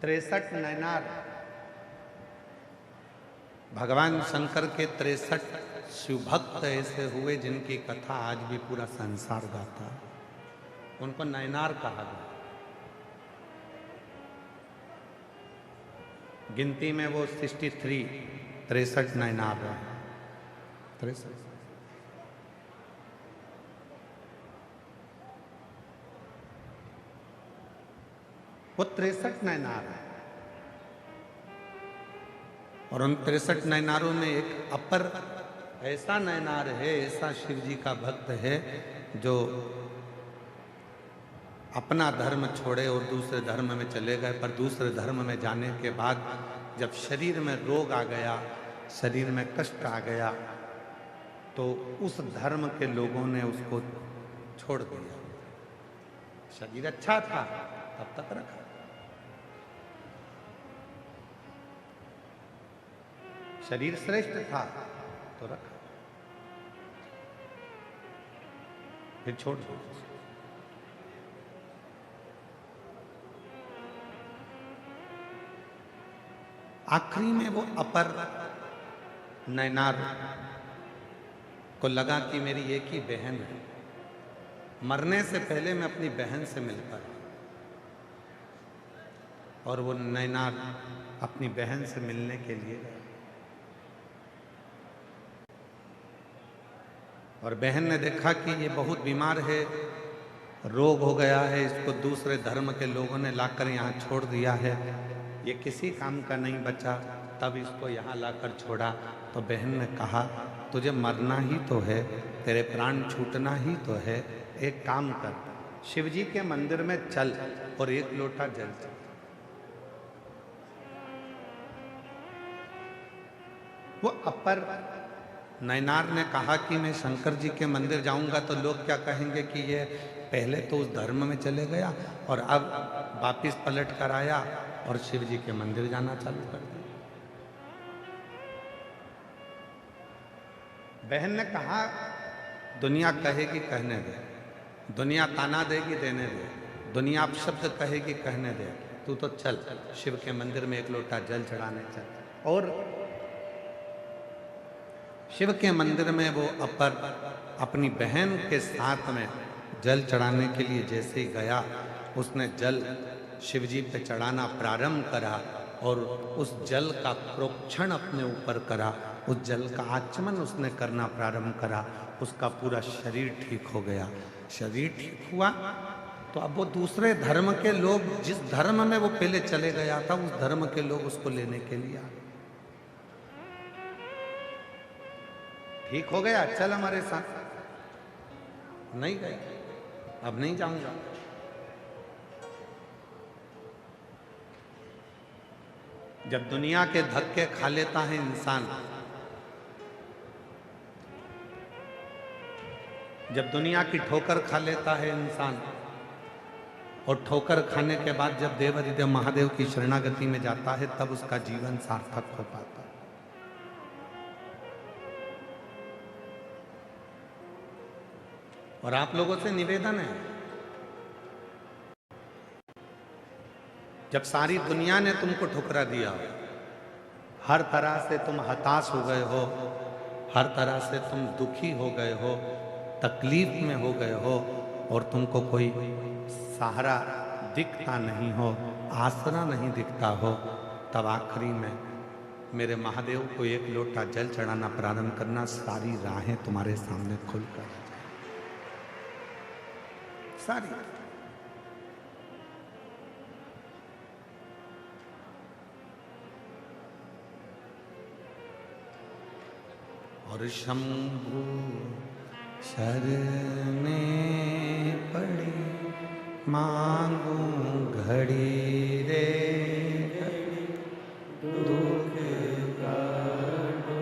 63 नैनार भगवान शंकर के 63 शिवभक्त ऐसे हुए जिनकी कथा आज भी पूरा संसार गाता है। उनको नैनार कहा गया। गिनती में वो 63 नैनार रहे। 63 वो 63 नैनार है। और उन 63 नैनारों में एक अपर ऐसा नैनार है, ऐसा शिव जी का भक्त है जो अपना धर्म छोड़े और दूसरे धर्म में चले गए। पर दूसरे धर्म में जाने के बाद जब शरीर में रोग आ गया, शरीर में कष्ट आ गया, तो उस धर्म के लोगों ने उसको छोड़ दिया। शरीर अच्छा था तब तक रखा, शरीर श्रेष्ठ था तो रखा, फिर छोड़ दो। आखिरी में वो अपर नैनार को लगा कि मेरी एक ही बहन है, मरने से पहले मैं अपनी बहन से मिलता हूं। और वो नैनार अपनी बहन से मिलने के लिए गया। और बहन ने देखा कि ये बहुत बीमार है, रोग हो गया है, इसको दूसरे धर्म के लोगों ने लाकर यहाँ छोड़ दिया है, ये किसी काम का नहीं बचा। तब इसको यहाँ लाकर छोड़ा तो बहन ने कहा तुझे मरना ही तो है, तेरे प्राण छूटना ही तो है, एक काम कर, शिव जी के मंदिर में चल और एक लोटा जल चल। वो अपर नैनार ने कहा कि मैं शंकर जी के मंदिर जाऊंगा तो लोग क्या कहेंगे कि ये पहले तो उस धर्म में चले गया और अब वापिस पलट कर आया और शिव जी के मंदिर जाना चालू कर दिया। बहन ने कहा दुनिया कहेगी कहने दे, दुनिया ताना देगी देने दे, दुनिया अपशब्द कहेगी कहने दे, तू तो चल शिव के मंदिर में एक लोटा जल चढ़ाने चल। और शिव के मंदिर में वो अपर अपनी बहन के साथ में जल चढ़ाने के लिए जैसे ही गया, उसने जल शिव जी पे चढ़ाना प्रारंभ करा और उस जल का प्रोक्षण अपने ऊपर करा, उस जल का आचमन उसने करना प्रारंभ करा। उसका पूरा शरीर ठीक हो गया। शरीर ठीक हुआ तो अब वो दूसरे धर्म के लोग, जिस धर्म में वो पहले चले गया था, उस धर्म के लोग उसको लेने के लिए आए। ठीक हो गया, चल हमारे साथ। नहीं गए, अब नहीं जाऊंगा। जब दुनिया के धक्के खा लेता है इंसान, जब दुनिया की ठोकर खा लेता है इंसान, और ठोकर खाने के बाद जब देवाधिदेव महादेव की शरणागति में जाता है, तब उसका जीवन सार्थक हो पाता है। और आप लोगों से निवेदन है, जब सारी दुनिया ने तुमको ठुकरा दिया, हर तरह से तुम हताश हो गए हो, हर तरह से तुम दुखी हो गए हो, तकलीफ में हो गए हो, और तुमको कोई सहारा दिखता नहीं हो, आसरा नहीं दिखता हो, तब आखिरी में मेरे महादेव को एक लोटा जल चढ़ाना प्रारंभ करना। सारी राहें तुम्हारे सामने खुलकर सारी। और शंभु शरणे पड़ी मांगू घड़ी रे घड़ी, दुख काटो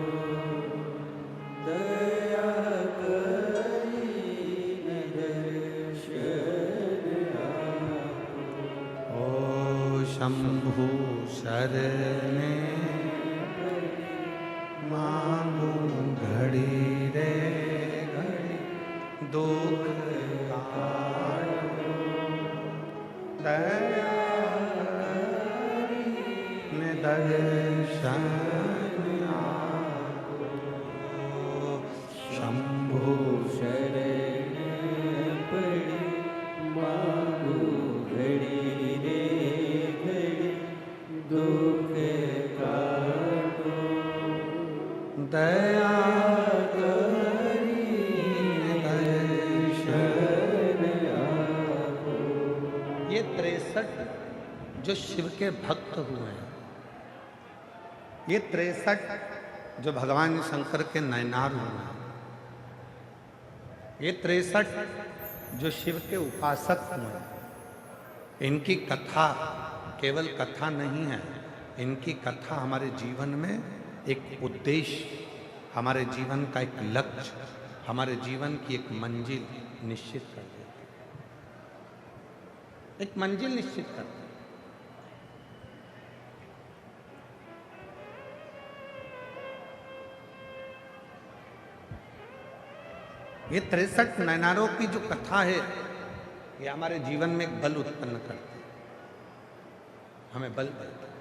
दया करी दर्शन आपो। ओ शंभु शरणे मांगू घड़ी रे घड़ी, दुख काटो दया दर्शन शंभो शरण पड़ी मांगू घड़ी रे घड़ी दुख काटो दया ये 63 जो शिव के भक्त हुए हैं, ये 63 जो भगवान शंकर के नयनार हुए हैं, ये 63 जो शिव के उपासक हुए हैं, इनकी कथा केवल कथा नहीं है, इनकी कथा हमारे जीवन में एक उद्देश्य, हमारे जीवन का एक लक्ष्य, हमारे जीवन की एक मंजिल निश्चित कर देती है, एक मंजिल निश्चित करती है। ये 63 नैनारों की जो कथा है, ये हमारे जीवन में एक बल उत्पन्न करती है, हमें बल देती है,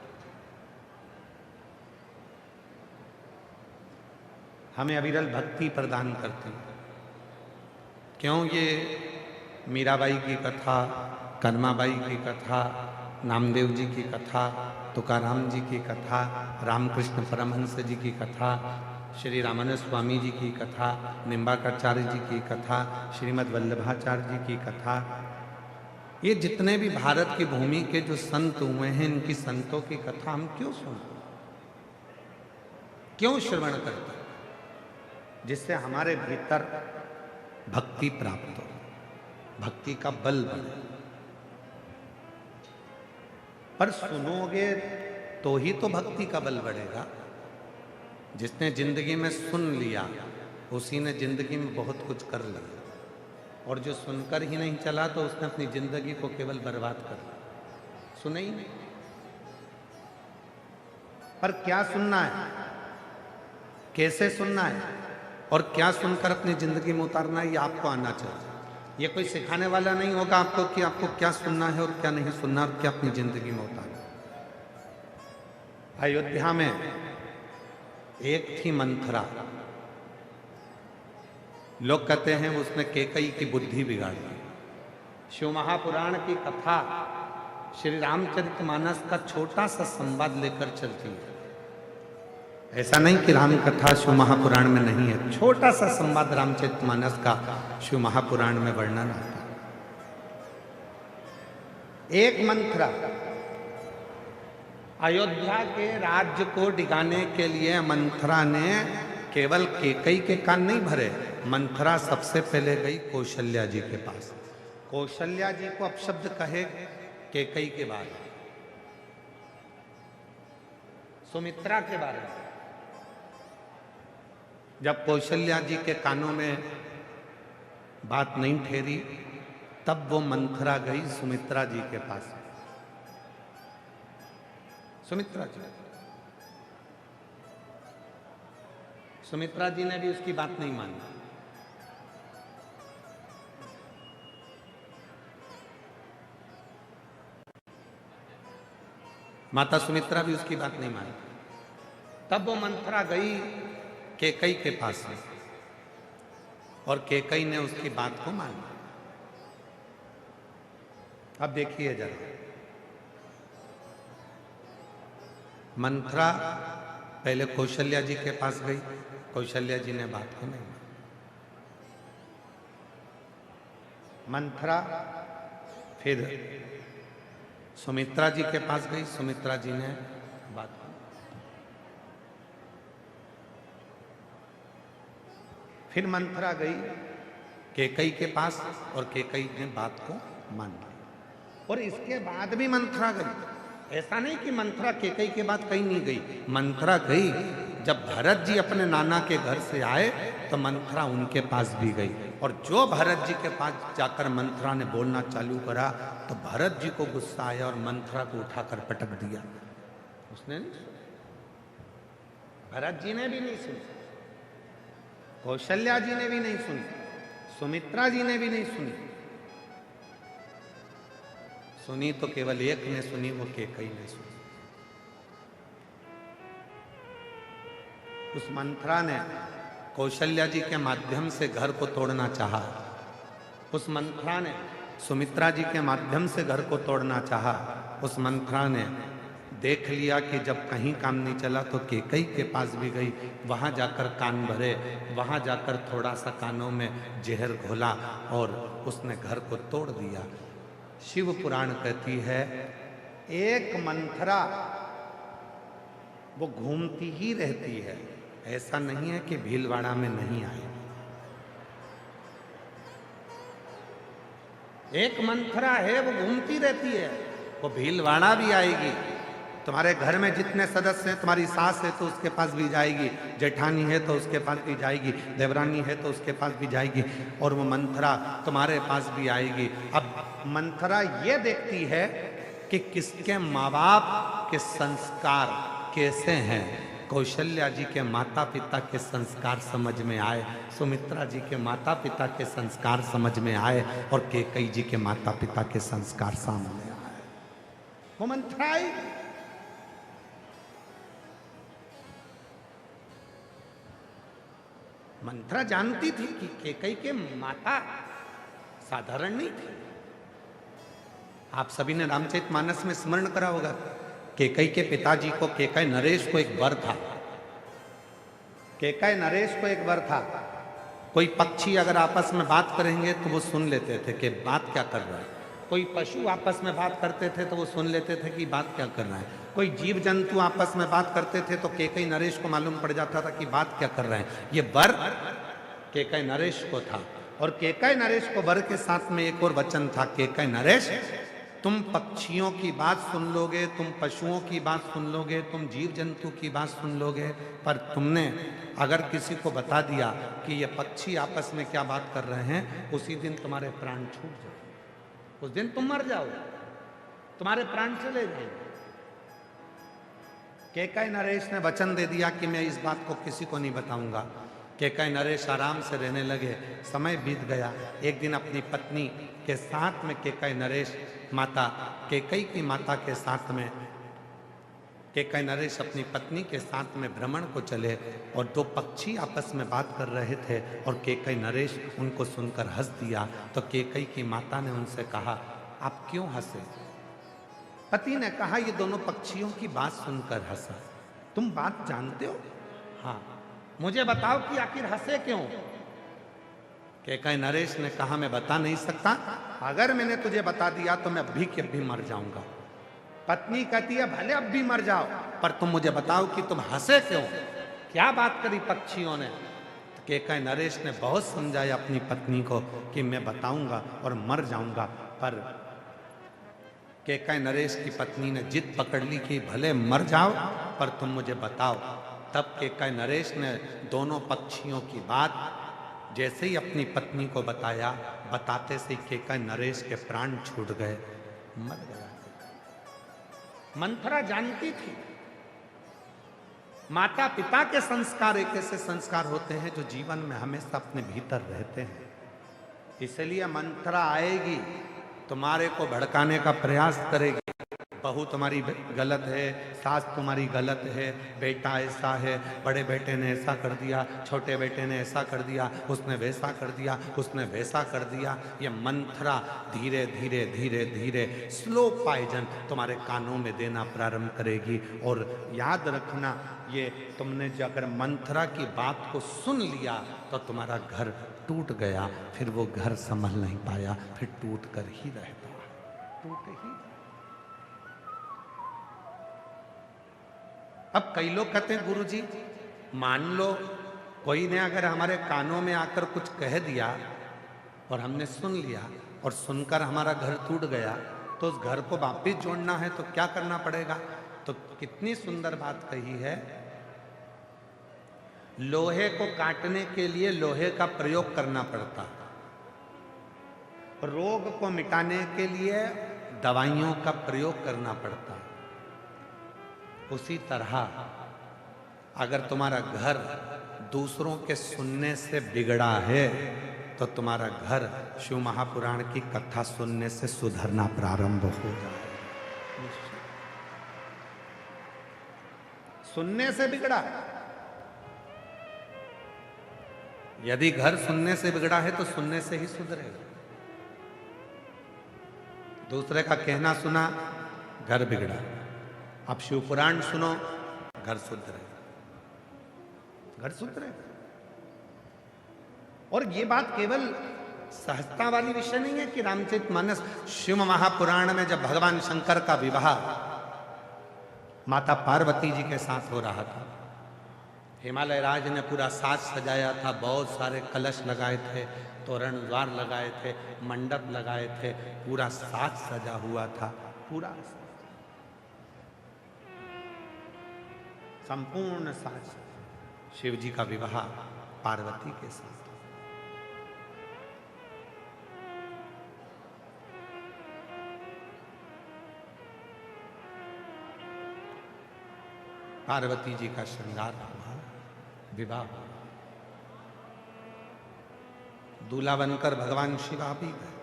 हमें अविरल भक्ति प्रदान करती है। क्यों? ये मीराबाई की कथा, कनमाबाई की कथा, नामदेव जी की कथा, तुकाराम जी की कथा, रामकृष्ण परमहंस जी की कथा, श्री रामानंद स्वामी जी की कथा, निम्बाकाचार्य जी की कथा, श्रीमद् वल्लभाचार्य जी की कथा, ये जितने भी भारत की भूमि के जो संत हुए हैं, इनकी संतों की कथा हम क्यों सुनते, क्यों श्रवण करते, जिससे हमारे भीतर भक्ति प्राप्त हो, भक्ति का बल बने। पर सुनोगे तो ही तो भक्ति का बल बढ़ेगा। जिसने जिंदगी में सुन लिया, उसी ने जिंदगी में बहुत कुछ कर लिया, और जो सुनकर ही नहीं चला तो उसने अपनी जिंदगी को केवल बर्बाद कर लिया, सुने ही नहीं। पर क्या सुनना है, कैसे सुनना है, और क्या सुनकर अपनी जिंदगी में उतारना है, ये आपको आना चाहिए। ये कोई सिखाने वाला नहीं होगा आपको कि आपको क्या सुनना है और क्या नहीं सुनना, और क्या अपनी जिंदगी में उतारना। अयोध्या में एक थी मंथरा, लोग कहते हैं उसने कैकेयी की बुद्धि बिगाड़ दी। शिव महापुराण की कथा श्री रामचरितमानस का छोटा सा संवाद लेकर चलती है। ऐसा नहीं कि राम कथा शिव महापुराण में नहीं है, छोटा सा संवाद रामचरितमानस का शिव महापुराण में वर्णन आता है। एक मंथरा अयोध्या के राज्य को डिगाने के लिए मंथरा ने केवल कैकेयी के कान नहीं भरे, मंथरा सबसे पहले गई कौशल्या जी के पास। कौशल्या जी को अपशब्द कहे कैकेयी के बारे में, सुमित्रा के बारे में। जब कौशल्या जी के कानों में बात नहीं ठहरी, तब वो मंथरा गई सुमित्रा जी के पास। सुमित्रा जी ने भी उसकी बात नहीं मानी। माता सुमित्रा भी उसकी बात नहीं मानी। तब वो मंथरा गई कैकेयी के पास में, और कैकेयी ने उसकी बात को माना। अब देखिए जरा, मंथरा पहले कौशल्या जी के पास गई, कौशल्या जी ने बात को नहीं माना। मंथरा फिर सुमित्रा जी के पास गई, सुमित्रा जी ने बात को, फिर मंथरा गई कैकेयी के पास, और कैकेयी ने बात को मान लिया। और इसके बाद भी मंथरा गई। ऐसा नहीं कि मंथरा कैकेयी के बाद कहीं नहीं गई, मंथरा गई। जब भरत जी अपने नाना के घर से आए तो मंथरा उनके पास भी गई, और जो भरत जी के पास जाकर मंथरा ने बोलना चालू करा तो भरत जी को गुस्सा आया और मंथरा को उठाकर पटक दिया। उसने नहीं सुना, भरत जी ने भी नहीं सुनी, कौशल्या जी ने भी नहीं सुनी, सुमित्रा जी ने भी नहीं सुनी। सुनी तो केवल एक ने सुनी, वो कैकेयी ने सुनी। उस मंथरा ने कौशल्या जी के माध्यम से घर को तोड़ना चाहा। उस मंथरा ने सुमित्रा जी के माध्यम से घर को तोड़ना चाहा। उस मंथरा ने देख लिया कि जब कहीं काम नहीं चला तो कैकई के पास भी गई, वहाँ जाकर कान भरे, वहाँ जाकर थोड़ा सा कानों में जहर घोला और उसने घर को तोड़ दिया। शिव पुराण कहती है एक मंथरा वो घूमती ही रहती है, ऐसा नहीं है कि भीलवाड़ा में नहीं आई। एक मंथरा है वो घूमती रहती है, वो भीलवाड़ा भी आएगी। तुम्हारे घर में जितने सदस्य हैं, तुम्हारी सास है तो उसके पास भी जाएगी, जेठानी है तो उसके पास भी जाएगी, देवरानी है तो उसके पास भी जाएगी, और वो मंथरा तुम्हारे पास भी आएगी। अब मंथरा ये देखती है कि किसके माँ बाप के संस्कार कैसे हैं। कौशल्या जी के माता पिता के संस्कार समझ में आए, सुमित्रा जी के माता पिता के संस्कार समझ में आए, और कैकई जी के माता पिता के संस्कार सामने आए। वो मंथरा आई। मंथरा जानती थी कि कैकई के माता साधारण नहीं थी। आप सभी ने रामचरितमानस में स्मरण करा होगा, कैकई के पिताजी को, कैकई नरेश को एक वर था। कैकई नरेश को एक वर था, कोई पक्षी अगर आपस में बात करेंगे तो वो सुन लेते थे कि बात क्या कर रहा है। कोई पशु आपस में बात करते थे तो वो सुन लेते थे कि बात क्या कर रहा है। कोई जीव जंतु आपस में बात करते थे तो कैकई नरेश को मालूम पड़ जाता था कि बात क्या कर रहे हैं। ये वर कैकई नरेश को था, और कैकई नरेश को वर के साथ में एक और वचन था, कैकई नरेश तुम पक्षियों की बात सुन लोगे, तुम पशुओं की बात सुन लोगे, तुम जीव जंतु की बात सुन लोगे, पर तुमने अगर किसी को बता दिया कि ये पक्षी आपस में क्या बात कर रहे हैं, उसी दिन तुम्हारे प्राण छूट जाए, उस दिन तुम मर जाओ, तुम्हारे प्राण चले जाएंगे। कैकई नरेश ने वचन दे दिया कि मैं इस बात को किसी को नहीं बताऊंगा। कैकई नरेश आराम से रहने लगे। समय बीत गया। एक दिन अपनी पत्नी के साथ में कैकई नरेश माता कैकई की माता के साथ में कैकई नरेश अपनी पत्नी के साथ में भ्रमण को चले, और दो पक्षी आपस में बात कर रहे थे, और कैकई नरेश उनको सुनकर हंस दिया। तो कैकई की माता ने उनसे कहा, आप क्यों हंसे? पति ने कहा, ये दोनों पक्षियों की बात सुनकर हंसा। तुम बात जानते हो? हाँ। मुझे बताओ कि आखिर हंसे क्यों? कैकई नरेश ने कहा, मैं बता नहीं सकता, अगर मैंने तुझे बता दिया तो मैं अभी के अभी मर जाऊंगा। पत्नी कहती है, भले अब भी मर जाओ, पर तुम मुझे बताओ कि तुम हंसे क्यों, क्या बात करी पक्षियों ने? तो कैकई नरेश ने बहुत समझाया अपनी पत्नी को कि मैं बताऊंगा और मर जाऊंगा, पर कैकई नरेश की पत्नी ने जिद पकड़ ली कि भले मर जाओ पर तुम मुझे बताओ। तब कैकई नरेश ने दोनों पक्षियों की बात जैसे ही अपनी पत्नी को बताया, बताते से कैकई नरेश के प्राण छूट गए, मर गया। मंथरा जानती थी माता पिता के संस्कार एक ऐसे संस्कार होते हैं जो जीवन में हमेशा अपने भीतर रहते हैं। इसलिए मंथरा आएगी, तुम्हारे को भड़काने का प्रयास करेगी। बहू तुम्हारी गलत है, सास तुम्हारी गलत है, बेटा ऐसा है, बड़े बेटे ने ऐसा कर दिया, छोटे बेटे ने ऐसा कर दिया, उसने वैसा कर दिया, उसने वैसा कर दिया। ये मंथरा धीरे धीरे धीरे धीरे स्लो पॉइजन तुम्हारे कानों में देना प्रारंभ करेगी। और याद रखना, ये तुमने जो अगर मंथरा की बात को सुन लिया तो तुम्हारा घर टूट गया, फिर वो घर संभल नहीं पाया, फिर टूट कर ही रहता, टूट ही। अब कई लोग कहते हैं, गुरुजी मान लो कोई ने अगर हमारे कानों में आकर कुछ कह दिया और हमने सुन लिया और सुनकर हमारा घर टूट गया, तो उस घर को वापिस जोड़ना है तो क्या करना पड़ेगा? तो कितनी सुंदर बात कही है, लोहे को काटने के लिए लोहे का प्रयोग करना पड़ता, रोग को मिटाने के लिए दवाइयों का प्रयोग करना पड़ता। उसी तरह अगर तुम्हारा घर दूसरों के सुनने से बिगड़ा है तो तुम्हारा घर शिव महापुराण की कथा सुनने से सुधरना प्रारंभ हो जाए। सुनने से बिगड़ा, यदि घर सुनने से बिगड़ा है तो सुनने से ही सुधरेगा। दूसरे का कहना सुना, घर बिगड़ा। अब शिव पुराण सुनो, घर सुधरेगा, घर सुधरेगा। और ये बात केवल सहजता वाली विषय नहीं है कि रामचरितमानस, शिव महापुराण में जब भगवान शंकर का विवाह माता पार्वती जी के साथ हो रहा था, हिमालय राज ने पूरा साज सजाया था, बहुत सारे कलश लगाए थे, तोरण द्वार लगाए थे, मंडप लगाए थे, पूरा साज सजा हुआ था, पूरा संपूर्ण साज। शिव जी का विवाह पार्वती के साथ। पार्वती जी का श्रृंगार हुआ, विवाह हुआ। दूल्हा बनकर भगवान शिव आ भी गए।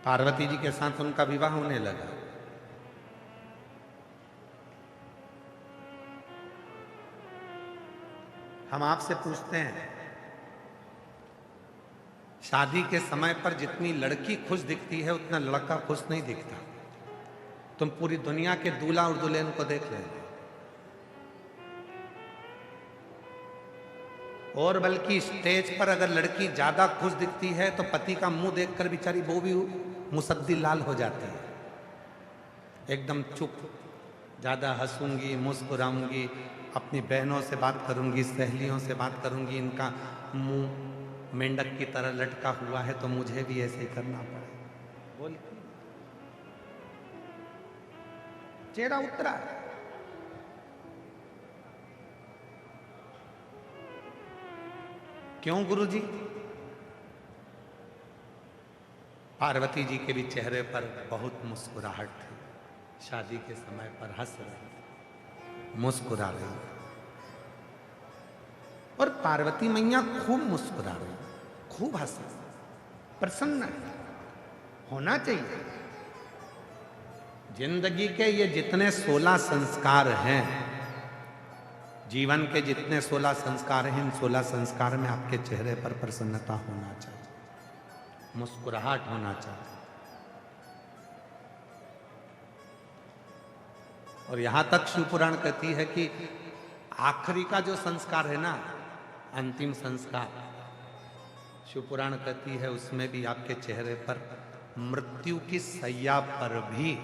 पार्वती जी के साथ उनका विवाह होने लगा। हम आपसे पूछते हैं, शादी के समय पर जितनी लड़की खुश दिखती है उतना लड़का खुश नहीं दिखता। तुम पूरी दुनिया के दूल्हा और दुल्हन को देख लेना। और बल्कि स्टेज पर अगर लड़की ज्यादा खुश दिखती है तो पति का मुंह देखकर बेचारी वो भी मुसद्दी लाल हो जाती है, एकदम चुप। ज्यादा हंसूंगी, मुस्कुराऊंगी, अपनी बहनों से बात करूंगी, सहेलियों से बात करूंगी, इनका मुंह मेंढक की तरह लटका हुआ है तो मुझे भी ऐसे ही करना पड़ेगा। बोल चेहरा उतरा है। क्यों गुरुजी? पार्वती जी के भी चेहरे पर बहुत मुस्कुराहट थी। शादी के समय पर हंस रही, मुस्कुरा रही, और पार्वती मैया खूब मुस्कुरा रही, खूब हंस रही, प्रसन्न है। होना चाहिए। जिंदगी के ये जितने 16 संस्कार हैं, जीवन के जितने 16 संस्कार हैं, इन 16 संस्कार में आपके चेहरे पर प्रसन्नता होना चाहिए, मुस्कुराहट होना चाहिए। और यहां तक शिवपुराण कहती है कि आखिरी का जो संस्कार है ना, अंतिम संस्कार, शिवपुराण कहती है उसमें भी आपके चेहरे पर मृत्यु की सैया पर भी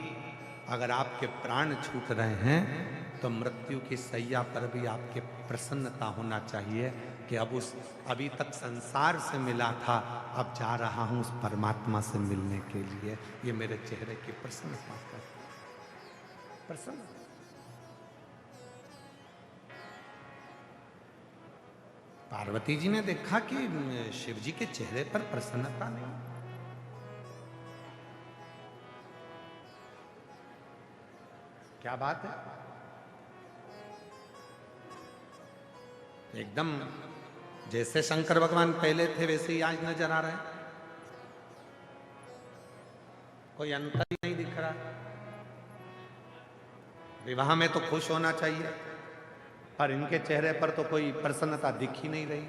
अगर आपके प्राण छूट रहे हैं तो मृत्यु की सैया पर भी आपके प्रसन्नता होना चाहिए कि अब उस अभी तक संसार से मिला था, अब जा रहा हूं उस परमात्मा से मिलने के लिए। ये मेरे चेहरे की प्रसन्नता है, प्रसन्न। पार्वती जी ने देखा कि शिव जी के चेहरे पर प्रसन्नता नहीं। क्या बात है? एकदम जैसे शंकर भगवान पहले थे वैसे ही आज नजर आ रहे हैं, कोई अंतर ही नहीं दिख रहा। विवाह में तो खुश होना चाहिए, पर इनके चेहरे पर तो कोई प्रसन्नता दिख ही नहीं रही।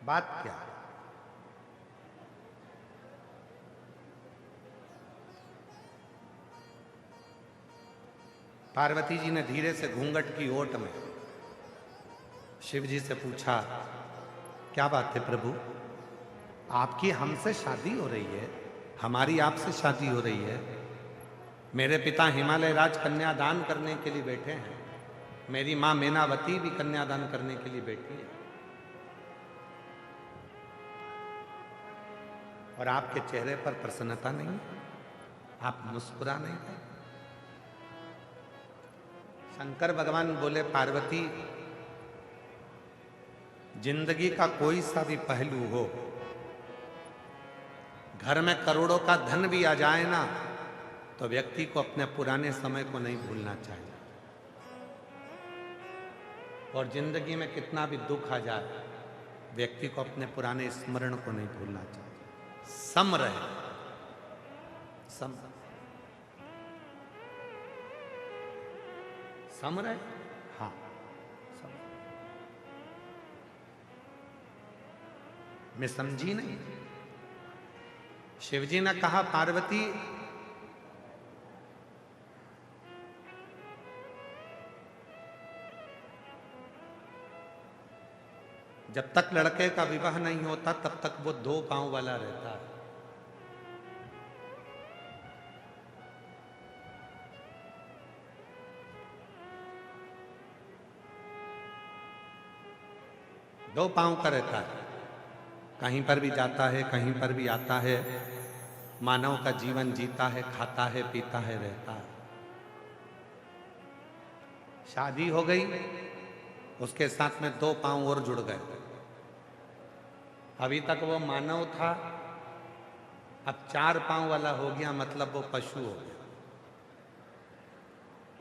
बात क्या? पार्वती जी ने धीरे से घूंघट की ओट में शिव जी से पूछा, क्या बात है प्रभु, आपकी हमसे शादी हो रही है, हमारी आपसे शादी हो रही है। मेरे पिता हिमालय राज कन्यादान करने के लिए बैठे हैं, मेरी मां मेनावती भी कन्यादान करने के लिए बैठी है, और आपके चेहरे पर प्रसन्नता नहीं, आप मुस्कुरा नहीं है। शंकर भगवान बोले, पार्वती, जिंदगी का कोई सा भी पहलू हो, घर में करोड़ों का धन भी आ जाए ना, तो व्यक्ति को अपने पुराने समय को नहीं भूलना चाहिए। और जिंदगी में कितना भी दुख आ जाए, व्यक्ति को अपने पुराने स्मरण को नहीं भूलना चाहिए। सम रहे, सम सम रहे, हाँ सम। मैं समझी नहीं। शिवजी ने कहा पार्वती जब तक लड़के का विवाह नहीं होता तब तक वो 2 पांव वाला रहता है। दो पांव का रहता है, कहीं पर भी जाता है, कहीं पर भी आता है, मानव का जीवन जीता है, खाता है, पीता है, रहता है। शादी हो गई, उसके साथ में 2 पांव और जुड़ गए। अभी तक वो मानव था, अब 4 पांव वाला हो गया, मतलब वो पशु हो गया।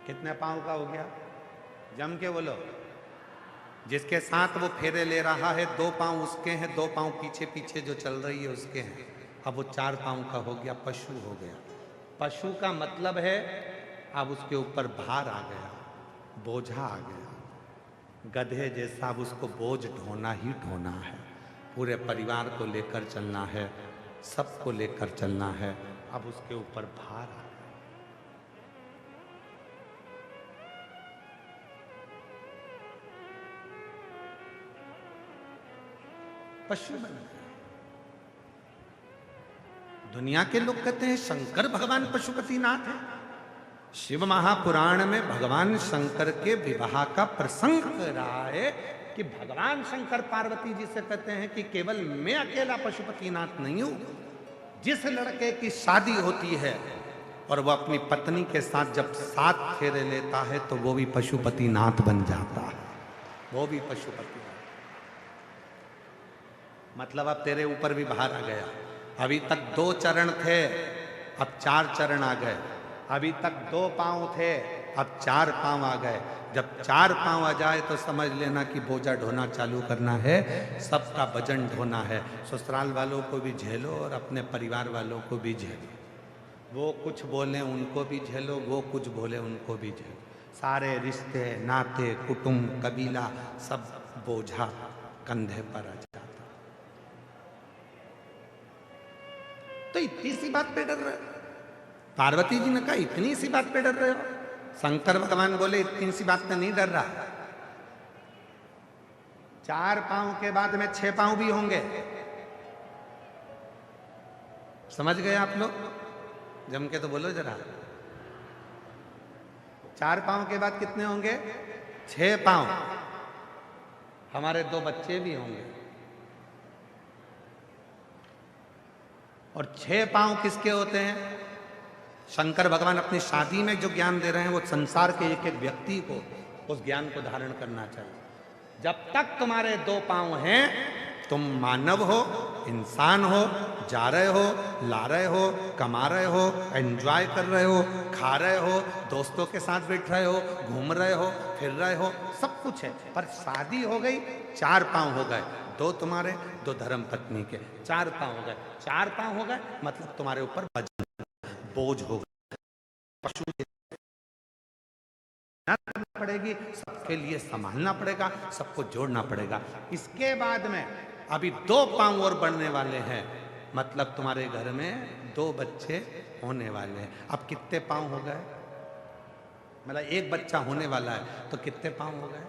कितने पांव का हो गया? जम के बोलो। जिसके साथ वो फेरे ले रहा है 2 पांव उसके हैं, 2 पांव पीछे पीछे जो चल रही है उसके हैं। अब वो 4 पांव का हो गया, पशु हो गया। पशु का मतलब है अब उसके ऊपर भार आ गया, बोझा आ गया। गधे जैसा अब उसको बोझ ढोना ही ढोना है। पूरे परिवार को लेकर चलना है, सबको लेकर चलना है। अब उसके ऊपर भार आ गया। पशु बन गए। दुनिया के लोग कहते हैं शंकर भगवान पशुपतिनाथ है। शिव महापुराण में भगवान शंकर के विवाह का प्रसंग कर रहा है कि भगवान शंकर पार्वती जी से कहते हैं कि केवल मैं अकेला पशुपतिनाथ नहीं हूं। जिस लड़के की शादी होती है और वह अपनी पत्नी के साथ जब 7 फेरे लेता है तो वो भी पशुपतिनाथ बन जाता है। वो भी पशुपति, मतलब अब तेरे ऊपर भी भार आ गया। अभी तक 2 चरण थे, अब 4 चरण आ गए। अभी तक 2 पांव थे, अब 4 पांव आ गए। जब 4 पांव आ जाए तो समझ लेना कि बोझा ढोना चालू करना है, सबका वजन ढोना है। ससुराल वालों को भी झेलो और अपने परिवार वालों को भी झेलो। वो कुछ बोले उनको भी झेलो, वो कुछ बोले उनको भी झेलो। सारे रिश्ते नाते कुटुंब कबीला सब बोझा कंधे पर आ जाता। तो इतनी सी बात पे डर रहे हो? पार्वती जी ने कहा इतनी सी बात पे डर रहे हो? शंकर भगवान बोले इतनी सी बात पे नहीं डर रहा। 4 पांव के बाद में 6 पांव भी होंगे। समझ गए आप लोग? जम के तो बोलो जरा। 4 पांव के बाद कितने होंगे? 6 पांव। हमारे 2 बच्चे भी होंगे। और 6 पांव किसके होते हैं? शंकर भगवान अपनी शादी में जो ज्ञान दे रहे हैं वो संसार के एक एक व्यक्ति को उस ज्ञान को धारण करना चाहिए। जब तक तुम्हारे 2 पांव हैं, तुम मानव हो, इंसान हो, जा रहे हो, ला रहे हो, कमा रहे हो, एंजॉय कर रहे हो, खा रहे हो, दोस्तों के साथ बैठ रहे हो, घूम रहे हो, फिर रहे हो, सब कुछ है। पर शादी हो गई, 4 पांव हो गए। 2 तुम्हारे, 2 धर्म पत्नी के, 4 पांव हो गए। 4 पांव हो गए मतलब तुम्हारे ऊपर बोझ हो गया। पशु करना पड़ेगी, सबके लिए संभालना पड़ेगा, सबको जोड़ना पड़ेगा। इसके बाद में अभी 2 पांव और बढ़ने वाले हैं, मतलब तुम्हारे घर में 2 बच्चे होने वाले हैं। अब कितने पांव हो गए? मतलब 1 बच्चा होने वाला है तो कितने पांव हो गए?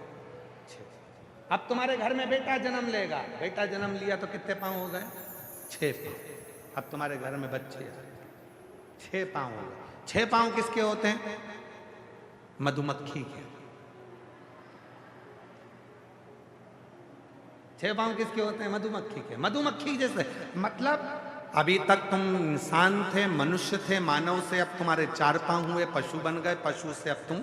6। अब तुम्हारे घर में बेटा जन्म लेगा, बेटा जन्म लिया तो कितने पांव हो गए? 6 पांव। अब तुम्हारे घर में बच्चे 6 पांव हो गए। 6 पांव किसके होते हैं? मधुमक्खी के। 6 पांव किसके होते हैं? मधुमक्खी के। मधुमक्खी जैसे, मतलब अभी तक तुम इंसान थे, मनुष्य थे, मानव से अब तुम्हारे 4 पांव हुए, पशु बन गए। पशु से अब तुम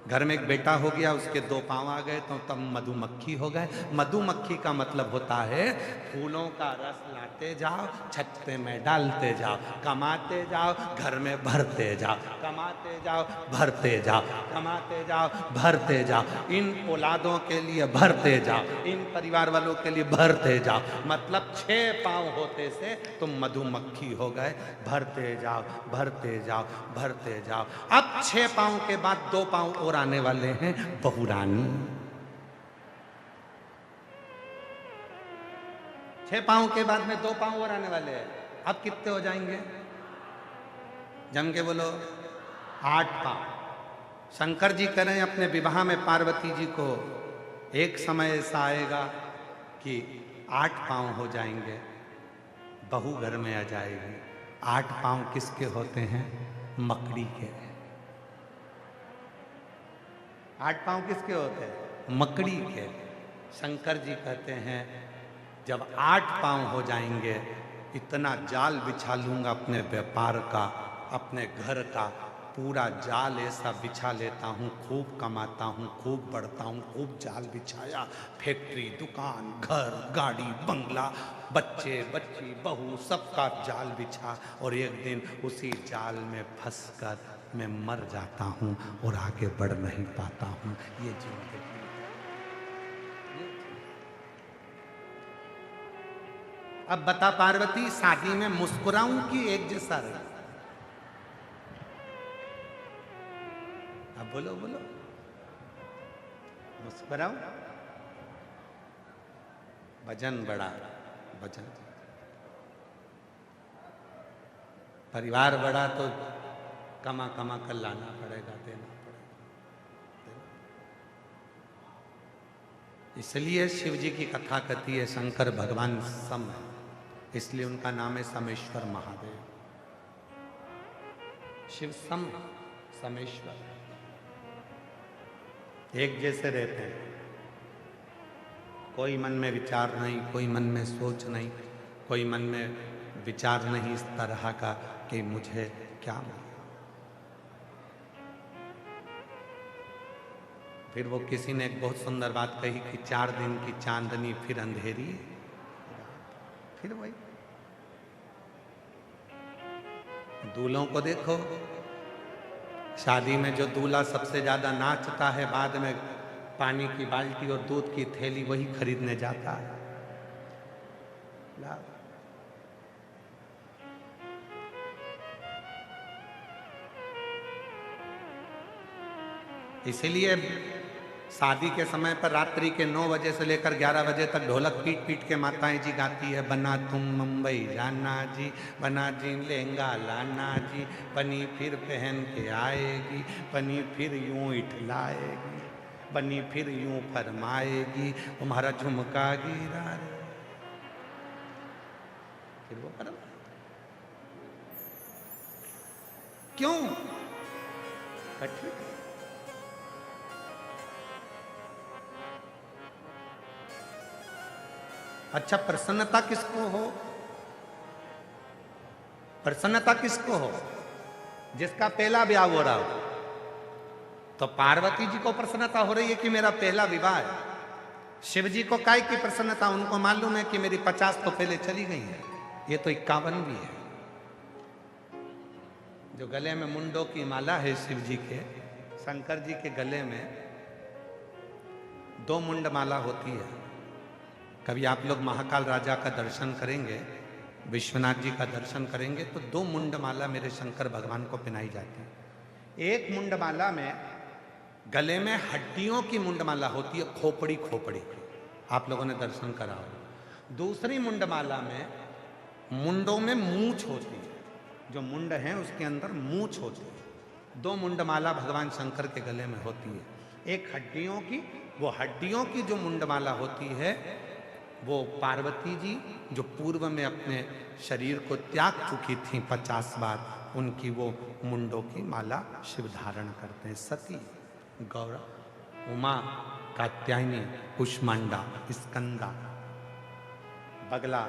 घर में एक बेटा हो गया, उसके 2 पांव आ गए तो तब मधुमक्खी हो गए। मधुमक्खी का मतलब होता है फूलों का रस लाते जाओ, छत्ते में डालते जाओ, कमाते जाओ, घर में भरते जाओ, कमाते जाओ, भरते जाओ, कमाते जाओ, भरते जाओ। इन औलादों के लिए भरते जाओ, इन परिवार वालों के लिए भरते जाओ। मतलब 6 पांव होते से तुम मधुमक्खी हो गए। भरते जाओ, भरते जाओ, भरते जाओ। अब 6 पांव के बाद 2 पांव और आने वाले हैं, बहुरानी। 6 पांव के बाद में 2 पांव और आने वाले हैं। अब कितने हो जाएंगे? जम के बोलो 8 पांव। शंकर जी कह रहे हैं अपने विवाह में पार्वती जी को एक समय ऐसा आएगा कि 8 पांव हो जाएंगे, बहू घर में आ जाएगी। 8 पांव किसके होते हैं? मकड़ी के। 8 पांव किसके होते हैं? मकड़ी के। शंकर जी कहते हैं जब 8 पांव हो जाएंगे, इतना जाल बिछा लूंगा अपने व्यापार का, अपने घर का पूरा जाल ऐसा बिछा लेता हूँ, खूब कमाता हूँ, खूब बढ़ता हूँ, खूब जाल बिछाया, फैक्ट्री, दुकान, घर, गाड़ी, बंगला, बच्चे, बच्ची, बहू, सबका जाल बिछा, और एक दिन उसी जाल में फंसकर मैं मर जाता हूँ और आगे बढ़ नहीं पाता हूँ। ये जिंदगी। अब बता पार्वती, शादी में मुस्कुराऊं कि एक जैसा रहे? अब बोलो बोलो, मुस्कुराऊं? वजन बड़ा, वजन परिवार बड़ा तो कमा कमा कर लाना पड़ेगा, देना पड़ेगा। इसलिए शिव जी की कथा कहती है शंकर भगवान सम है, इसलिए उनका नाम है समेश्वर महादेव। शिव सम, समेश्वर, एक जैसे रहते हैं। कोई मन में विचार नहीं, कोई मन में सोच नहीं, कोई मन में विचार नहीं इस तरह का कि मुझे क्या मिले। फिर वो किसी ने एक बहुत सुंदर बात कही कि 4 दिन की चांदनी फिर अंधेरी, फिर वही। दूल्हों को देखो, शादी में जो दूल्हा सबसे ज्यादा नाचता है, बाद में पानी की बाल्टी और दूध की थैली वही खरीदने जाता है। इसीलिए शादी के समय पर रात्रि के 9 बजे से लेकर 11 बजे तक ढोलक पीट पीट के माताएं जी गाती है, बना तुम मुंबई जाना जी, बना जी लहंगा लाना जी, बनी फिर पहन के आएगी, बनी फिर यूं इठलाएगी, बनी फिर यूं फरमाएगी, तुम्हारा झुमका गिरा रे। फिर वो करो क्यों? कठिन। अच्छा, प्रसन्नता किसको हो? प्रसन्नता किसको हो? जिसका पहला ब्याह हो रहा हो। तो पार्वती जी को प्रसन्नता हो रही है कि मेरा पहला विवाह है। शिव जी को काय की प्रसन्नता? उनको मालूम है कि मेरी 50 तो पहले चली गई है, ये तो 51 भी है। जो गले में मुंडों की माला है शिव जी के, शंकर जी के गले में 2 मुंड माला होती है। कभी आप लोग महाकाल राजा का दर्शन करेंगे, विश्वनाथ जी का दर्शन करेंगे, तो 2 मुंडमाला मेरे शंकर भगवान को पहनाई जाती है। एक मुंडमाला में गले में हड्डियों की मुंडमाला होती है, खोपड़ी खोपड़ी, आप लोगों ने दर्शन करा हो। दूसरी मुंडमाला में मुंडों में मूंछ होती है, जो मुंड है उसके अंदर मूंछ होती है। 2 मुंडमाला भगवान शंकर के गले में होती है। एक हड्डियों की, वो हड्डियों की जो मुंडमाला होती है वो पार्वती जी जो पूर्व में अपने शरीर को त्याग चुकी थी 50 बार, उनकी वो मुंडों की माला शिव धारण करते हैं। सती, गौरा, उमा, कात्यायनी, कुष्मांडा, स्कंदा, बगला,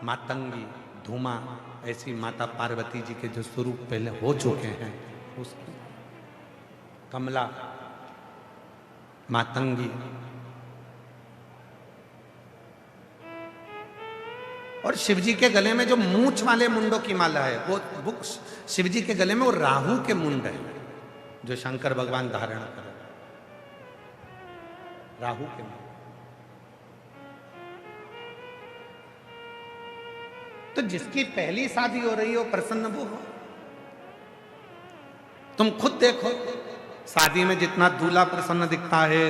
मातंगी, धूमा, ऐसी माता पार्वती जी के जो स्वरूप पहले हो चुके हैं, उसकी कमला, मातंगी, और शिवजी के गले में जो मूंछ वाले मुंडों की माला है, वो शिवजी के गले में वो राहु के मुंड है जो शंकर भगवान धारण कर, राहु के मुंड। तो जिसकी पहली शादी हो रही हो प्रसन्न वो हो। तुम खुद देखो, शादी में जितना दूल्हा प्रसन्न दिखता है,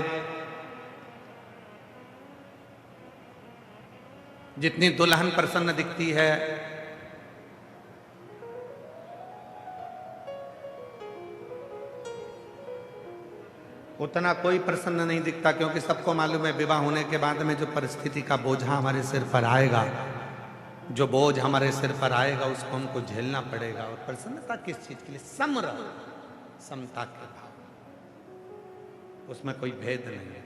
जितनी दुल्हन प्रसन्न दिखती है, उतना कोई प्रसन्न नहीं दिखता, क्योंकि सबको मालूम है विवाह होने के बाद में जो परिस्थिति का बोझा हमारे सिर पर आएगा, जो बोझ हमारे सिर पर आएगा उसको हमको झेलना पड़ेगा। और प्रसन्नता किस चीज के लिए? समता के भाव, उसमें कोई भेद नहीं है,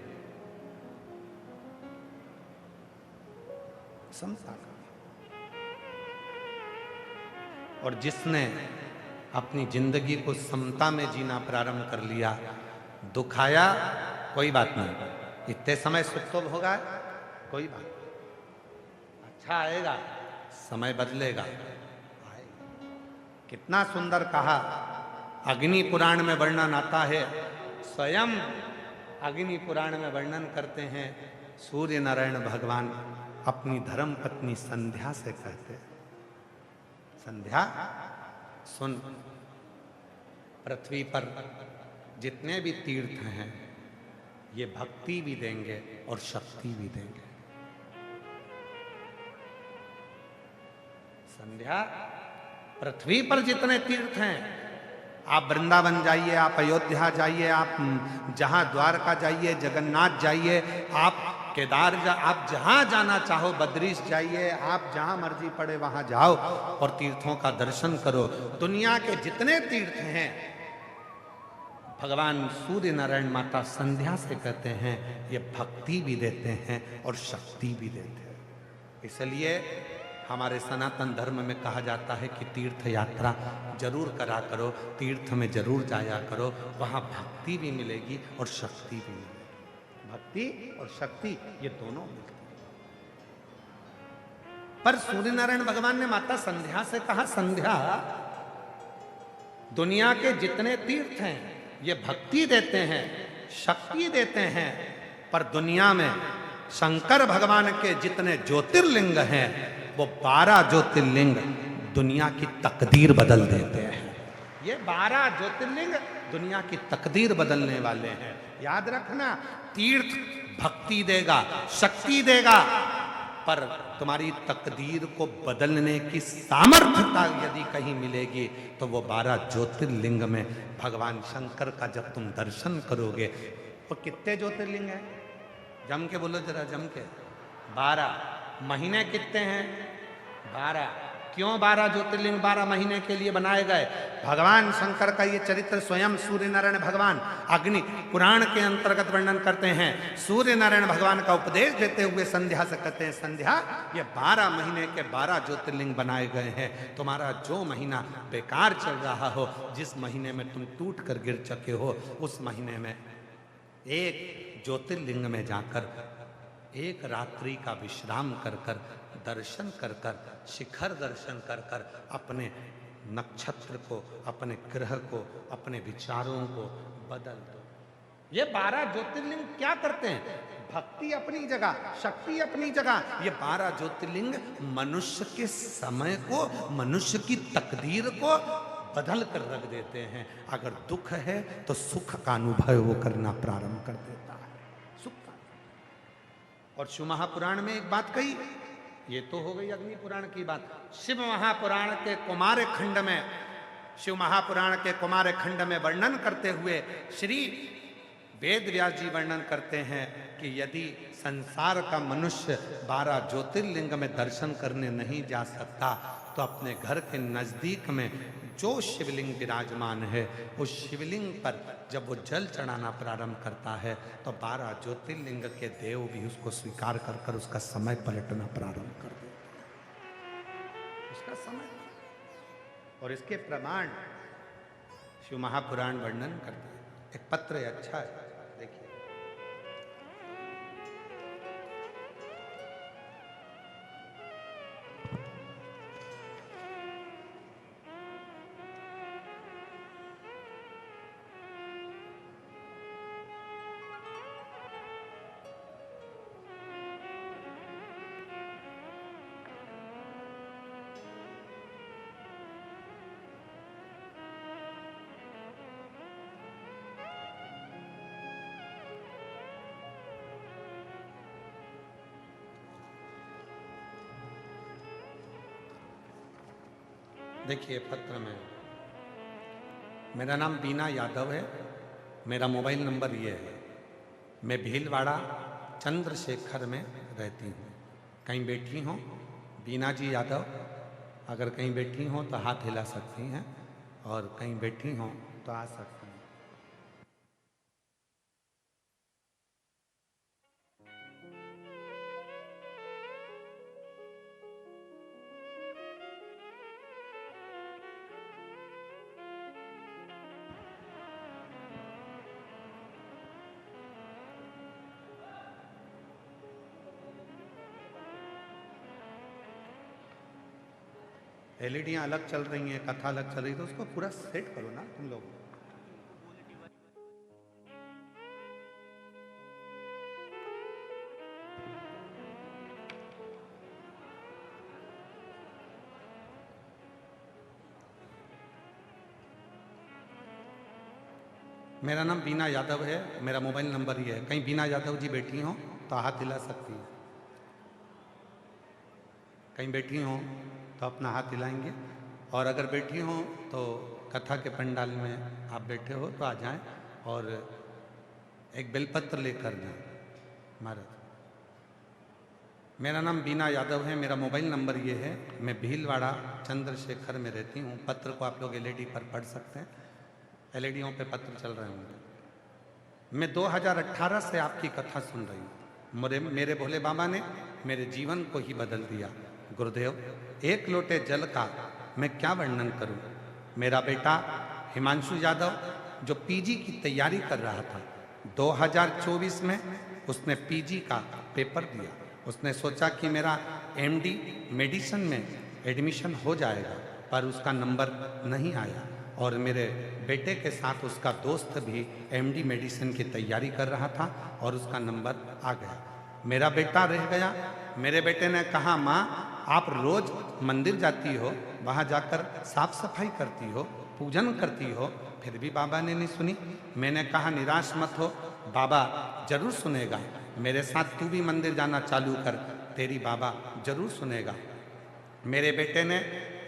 समता का। और जिसने अपनी जिंदगी को समता में जीना प्रारंभ कर लिया, दुख आया कोई बात नहीं, इतने समय सुख तो होगा, कोई बात नहीं, अच्छा आएगा, समय बदलेगा, आएगा। कितना सुंदर कहा, अग्नि पुराण में वर्णन आता है, स्वयं अग्नि पुराण में वर्णन करते हैं, सूर्य नारायण भगवान अपनी धर्म पत्नी संध्या से कहते हैं, संध्या सुन, पृथ्वी पर जितने भी तीर्थ हैं ये भक्ति भी देंगे और शक्ति भी देंगे। संध्या, पृथ्वी पर जितने तीर्थ हैं, आप वृंदावन जाइए, आप अयोध्या जाइए, आप जहां द्वारका जाइए, जगन्नाथ जाइए, आप केदार आप जहां जाना चाहो, बद्रीश जाइए, आप जहां मर्जी पड़े वहां जाओ और तीर्थों का दर्शन करो। दुनिया के जितने तीर्थ हैं भगवान सूर्य नारायण माता संध्या से कहते हैं ये भक्ति भी देते हैं और शक्ति भी देते हैं। इसलिए हमारे सनातन धर्म में कहा जाता है कि तीर्थ यात्रा जरूर करा करो, तीर्थ में जरूर जाया करो, वहां भक्ति भी मिलेगी और शक्ति भी मिलेगी। भक्ति और शक्ति ये दोनों मिलती है। पर सूर्य नारायण भगवान ने माता संध्या से कहा, संध्या, दुनिया के जितने तीर्थ हैं ये भक्ति देते हैं, शक्ति देते हैं, पर दुनिया में शंकर भगवान के जितने ज्योतिर्लिंग हैं वो 12 ज्योतिर्लिंग दुनिया की तकदीर बदल देते हैं। ये 12 ज्योतिर्लिंग दुनिया की तकदीर बदलने वाले हैं। याद रखना, तीर्थ भक्ति देगा, शक्ति देगा, पर तुम्हारी तकदीर को बदलने की सामर्थ्यता यदि कहीं मिलेगी तो वो 12 ज्योतिर्लिंग में भगवान शंकर का जब तुम दर्शन करोगे। वो कितने ज्योतिर्लिंग हैं? जम के बोलो जरा, जम के। 12। महीने कितने हैं? 12। क्यों 12 ज्योतिर्लिंग 12 महीने के लिए बनाए गए? भगवान शंकर का ये चरित्र स्वयं सूर्य नारायण भगवान अग्नि पुराण के अंतर्गत वर्णन करते हैं। सूर्य नारायण भगवान का उपदेश देते हुए संध्या से कहते हैं, संध्या, ये 12 महीने के 12 ज्योतिर्लिंग बनाए गए हैं। तुम्हारा जो महीना बेकार चल रहा हो, जिस महीने में तुम टूट कर गिर चुके हो, उस महीने में एक ज्योतिर्लिंग में जाकर एक रात्रि का विश्राम कर कर, दर्शन कर कर, शिखर दर्शन कर कर अपने नक्षत्र को, अपने ग्रह को, अपने विचारों को बदल दो। ये 12 ज्योतिर्लिंग क्या करते हैं? भक्ति अपनी जगह, शक्ति अपनी जगह। ये 12 ज्योतिर्लिंग मनुष्य के समय को, मनुष्य की तकदीर को बदल कर रख देते हैं। अगर दुख है तो सुख का अनुभव वो करना प्रारंभ कर देता है, सुख का। और शिव महापुराण में एक बात कही, ये तो हो गई अग्नि पुराण की बात। शिव महापुराण के कुमार खंड में, शिव महापुराण के कुमार खंड में वर्णन करते हुए श्री वेद व्यास जी वर्णन करते हैं कि यदि संसार का मनुष्य 12 ज्योतिर्लिंग में दर्शन करने नहीं जा सकता तो अपने घर के नजदीक में जो शिवलिंग विराजमान है, उस शिवलिंग पर जब वो जल चढ़ाना प्रारंभ करता है तो 12 ज्योतिर्लिंग के देव भी उसको स्वीकार कर कर उसका समय पलटना प्रारंभ कर देते, उसका समय। और इसके प्रमाण शिव महापुराण वर्णन करते हैं। एक पत्र है, अच्छा है, देखिए। देखिए पत्र में, मेरा नाम बीना यादव है, मेरा मोबाइल नंबर ये है, मैं भीलवाड़ा चंद्रशेखर में रहती हूँ। कहीं बैठी हो बीना जी यादव, अगर कहीं बैठी हो तो हाथ हिला सकती हैं, और कहीं बैठी हो तो आ सकती हैं। एलईडियाँ अलग चल रही हैं, कथा अलग चल रही है, तो उसको पूरा सेट करो ना तुम लोग। मेरा नाम बीना यादव है, मेरा मोबाइल नंबर ये है, कहीं बीना यादव जी बैठी हो तो हाथ हिला सकती है। कहीं बैठी हो तो अपना हाथ हिलाएंगे, और अगर बैठी हो तो कथा के पंडाल में आप बैठे हो तो आ जाएं, और एक बेलपत्र लेकर जाएं महाराज। मेरा नाम बीना यादव है, मेरा मोबाइल नंबर ये है, मैं भीलवाड़ा चंद्रशेखर में रहती हूँ। पत्र को आप लोग एलईडी पर पढ़ सकते हैं, एलईडीओं पे पत्र चल रहे होंगे। मैं 2018 से आपकी कथा सुन रही हूँ। मेरे भोले बाबा ने मेरे जीवन को ही बदल दिया। गुरुदेव, एक लोटे जल का मैं क्या वर्णन करूं। मेरा बेटा हिमांशु यादव जो पीजी की तैयारी कर रहा था, 2024 में उसने पीजी का पेपर दिया। उसने सोचा कि मेरा एमडी मेडिसिन में एडमिशन हो जाएगा, पर उसका नंबर नहीं आया, और मेरे बेटे के साथ उसका दोस्त भी एमडी मेडिसिन की तैयारी कर रहा था और उसका नंबर आ गया। मेरा बेटा रह गया। मेरे बेटे ने कहा, माँ आप रोज मंदिर जाती हो, वहाँ जाकर साफ सफाई करती हो, पूजन करती हो, फिर भी बाबा ने नहीं सुनी। मैंने कहा निराश मत हो, बाबा जरूर सुनेगा। मेरे साथ तू भी मंदिर जाना चालू कर, तेरी बाबा जरूर सुनेगा। मेरे बेटे ने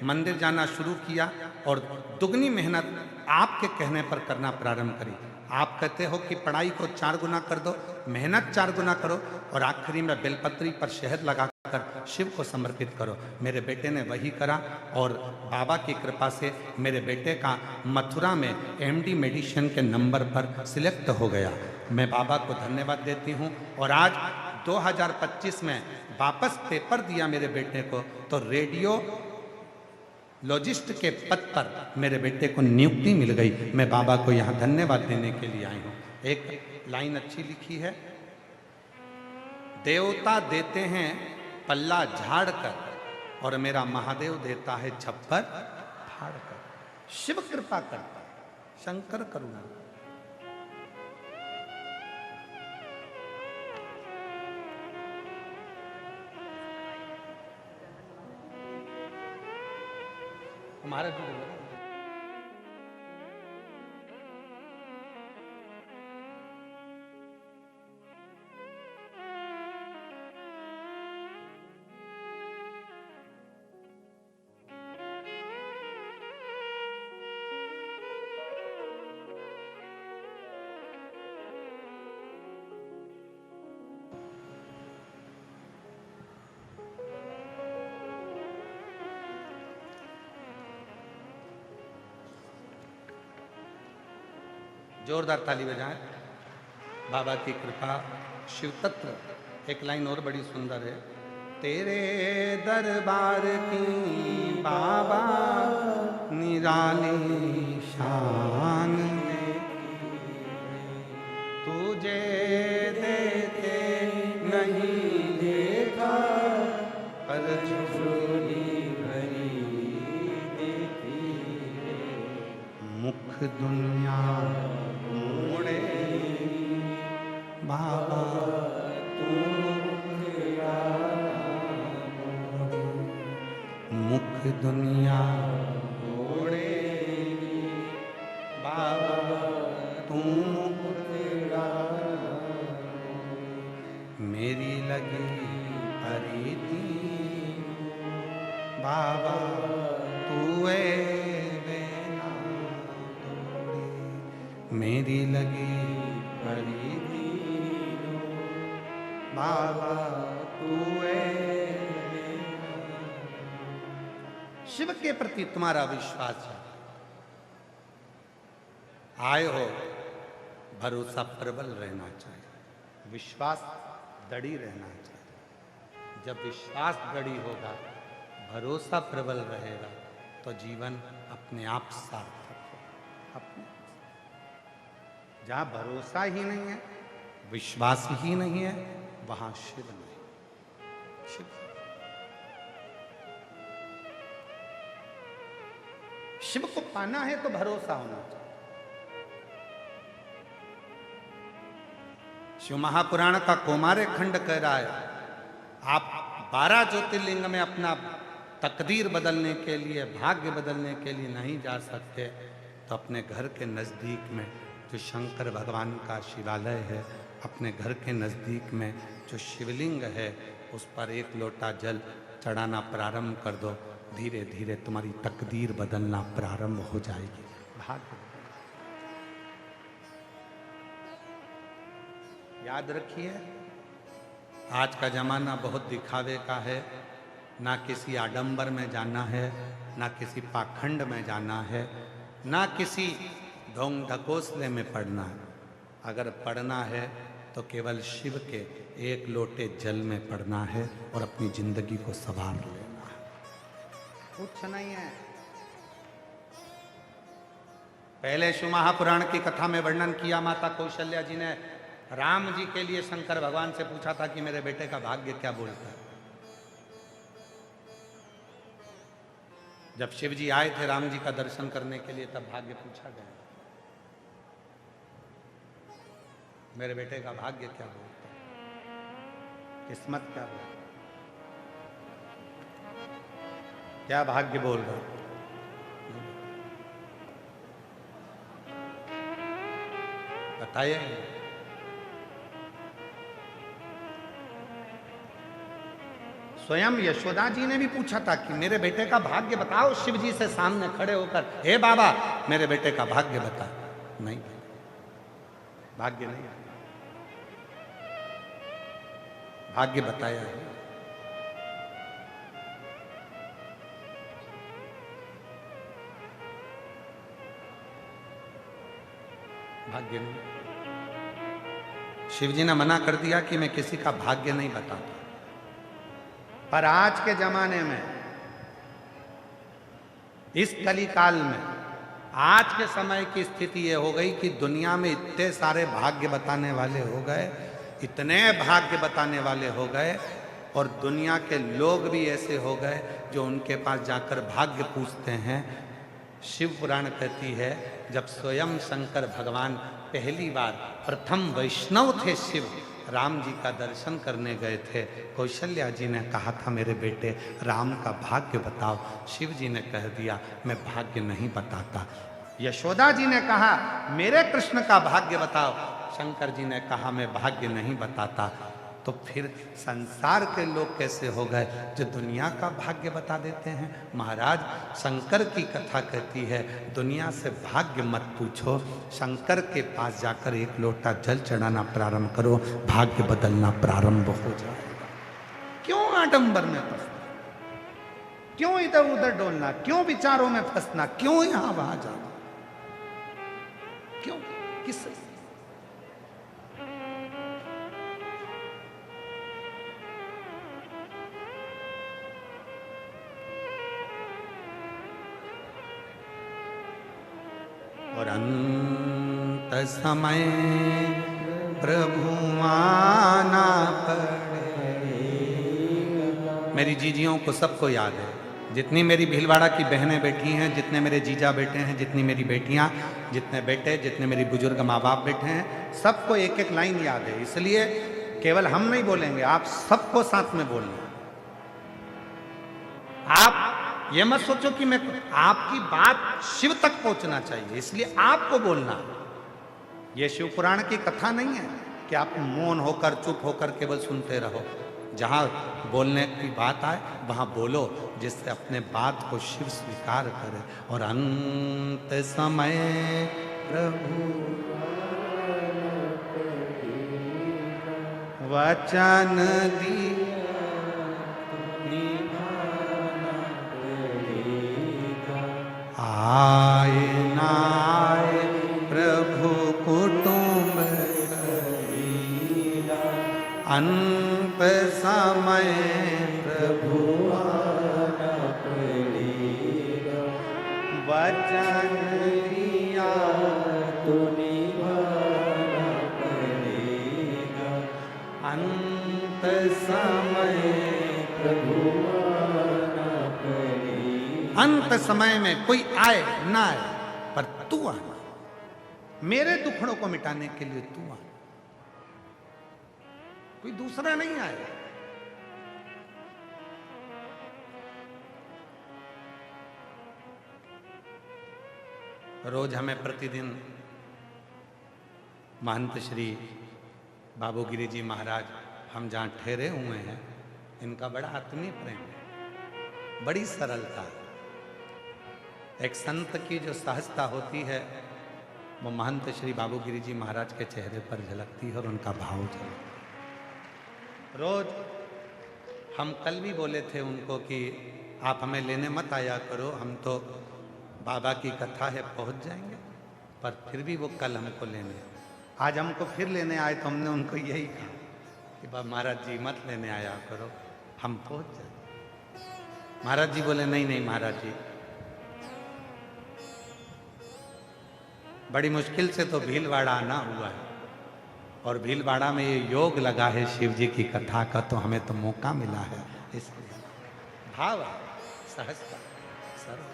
मंदिर जाना शुरू किया और दुगनी मेहनत आपके कहने पर करना प्रारंभ करी। आप कहते हो कि पढ़ाई को 4 गुना कर दो, मेहनत 4 गुना करो, और आखिरी में बेलपत्री पर शहद लगाकर शिव को समर्पित करो। मेरे बेटे ने वही करा, और बाबा की कृपा से मेरे बेटे का मथुरा में एमडी मेडिसिन के नंबर पर सिलेक्ट हो गया। मैं बाबा को धन्यवाद देती हूँ। और आज 2025 में वापस पेपर दिया मेरे बेटे को, तो रेडियो लॉजिस्ट के पद पर मेरे बेटे को नियुक्ति मिल गई। मैं बाबा को यहाँ धन्यवाद देने के लिए आई हूँ। एक लाइन अच्छी लिखी है, देवता देते हैं पल्ला झाड़ कर, और मेरा महादेव देता है छप्पर फाड़ कर। शिव कृपा करता है, शंकर करुणा। हमारा जो जोरदार ताली बजाएं। बाबा की कृपा, शिव तत्व। एक लाइन और बड़ी सुंदर है, तेरे दरबार की बाबा निराली शान, तुझे देते नहीं देखा, पर झोली भरी देखी, मुख दुनिया मोड़े बाबा तू, मुख दुनिया मोड़े बाबा तू, मेरी लगी परी थी बाबा तू मेरी लगी परिधीनो बाबा तू शिव के प्रति तुम्हारा विश्वास है, आए हो, भरोसा प्रबल रहना चाहिए, विश्वास दृढ़ रहना चाहिए। जब विश्वास दृढ़ होगा, भरोसा प्रबल रहेगा, तो जीवन अपने आप सार्थक होगा। अपने जहां भरोसा ही नहीं है, विश्वास ही नहीं है, वहां शिव नहीं। शिव शिव को पाना है तो भरोसा होना चाहिए। शिव महापुराण का कौमार्य खंड कह रहा है, आप 12 ज्योतिर्लिंग में अपना तकदीर बदलने के लिए, भाग्य बदलने के लिए नहीं जा सकते, तो अपने घर के नज़दीक में जो शंकर भगवान का शिवालय है, अपने घर के नज़दीक में जो शिवलिंग है, उस पर एक लोटा जल चढ़ाना प्रारंभ कर दो। धीरे धीरे तुम्हारी तकदीर बदलना प्रारंभ हो जाएगी। भाग्य याद रखिए, आज का जमाना बहुत दिखावे का है। ना किसी आडंबर में जाना है, ना किसी पाखंड में जाना है, ना किसी ढोंग ढकोसले में पड़ना है। अगर पढ़ना है तो केवल शिव के एक लोटे जल में पढ़ना है और अपनी जिंदगी को संवार लेना है। कुछ नहीं है। पहले शिव महापुराण की कथा में वर्णन किया, माता कौशल्या जी ने राम जी के लिए शंकर भगवान से पूछा था कि मेरे बेटे का भाग्य क्या बोलता है। जब शिव जी आए थे राम जी का दर्शन करने के लिए, तब भाग्य पूछा गया, मेरे बेटे का भाग्य क्या बोलता है, किस्मत क्या बोलता है, क्या भाग्य बोल रहा है। बताइए। स्वयं यशोदा जी ने भी पूछा था कि मेरे बेटे का भाग्य बताओ, शिव जी से सामने खड़े होकर, हे बाबा मेरे बेटे का भाग्य बता। नहीं, भाग्य नहीं, भाग्य बताया है। भाग्य नहीं। शिव जी ने मना कर दिया कि मैं किसी का भाग्य नहीं बताता। पर आज के जमाने में, इस कली काल में, आज के समय की स्थिति ये हो गई कि दुनिया में इतने सारे भाग्य बताने वाले हो गए, इतने भाग्य बताने वाले हो गए, और दुनिया के लोग भी ऐसे हो गए जो उनके पास जाकर भाग्य पूछते हैं। शिव पुराण कहती है, जब स्वयं शंकर भगवान पहली बार प्रथम वैष्णव थे, शिव राम जी का दर्शन करने गए थे, कौशल्या जी ने कहा था मेरे बेटे राम का भाग्य बताओ। शिव जी ने कह दिया मैं भाग्य नहीं बताता। यशोदा जी ने कहा मेरे कृष्ण का भाग्य बताओ। शंकर जी ने कहा मैं भाग्य नहीं बताता। तो फिर संसार के लोग कैसे हो गए जो दुनिया का भाग्य बता देते हैं। महाराज शंकर की कथा कहती है दुनिया से भाग्य मत पूछो, शंकर के पास जाकर एक लोटा जल चढ़ाना प्रारंभ करो, भाग्य बदलना प्रारंभ हो जाएगा। क्यों आडंबर में फंसना, क्यों इधर उधर डोलना, क्यों विचारों में फंसना, क्यों यहां वहां जाना, क्यों, किस और अंत समय प्रभु आना पड़े। मेरी जीजियों को सबको याद है, जितनी मेरी भीलवाड़ा की बहनें बैठी हैं, जितने मेरे जीजा बेटे हैं, जितनी मेरी बेटियां, जितने बेटे, जितने मेरी बुजुर्ग माँ बाप बैठे हैं, सबको एक एक लाइन याद है। इसलिए केवल हम नहीं बोलेंगे, आप सबको साथ में बोलना। आप ये मत सोचो कि मैं, आपकी बात शिव तक पहुंचना चाहिए, इसलिए आपको बोलना। ये शिव पुराण की कथा नहीं है कि आप मौन होकर चुप होकर केवल सुनते रहो। जहां बोलने की बात आए वहां बोलो, जिससे अपने बात को शिव स्वीकार करे। और अंत समय प्रभु वचन दिया निभाना पड़ेगा। आए ना आए प्रभु कुटुंब कबीरा अंत समय प्रभु आना पड़ेगा। वचन दिया तो निभाना पड़ेगा। अंत समय प्रभु आना पड़ेगा। अंत समय में कोई आए ना आए पर तू आना, मेरे दुखड़ों को मिटाने के लिए तू आना, कोई दूसरा नहीं आएगा। रोज हमें प्रतिदिन महंत श्री बाबू गिरी जी महाराज, हम जहाँ ठहरे हुए हैं, इनका बड़ा आत्मीय प्रेम है, बड़ी सरलता। एक संत की जो सहजता होती है वो महंत श्री बाबू गिरी जी महाराज के चेहरे पर झलकती है और उनका भाव झलकता है। रोज हम कल भी बोले थे उनको कि आप हमें लेने मत आया करो, हम तो बाबा की कथा है पहुंच जाएंगे, पर फिर भी वो कल हमको लेने, आज हमको फिर लेने आए तो हमने उनको यही कहा कि बाबा महाराज जी मत लेने आया करो, हम पहुंच जाएंगे। महाराज जी बोले नहीं नहीं महाराज जी, बड़ी मुश्किल से तो भीलवाड़ा आना हुआ है और भीलवाड़ा में ये योग लगा है शिव जी की कथा का, तो हमें तो मौका मिला है, इसलिए भाव है, सहजता, सरल।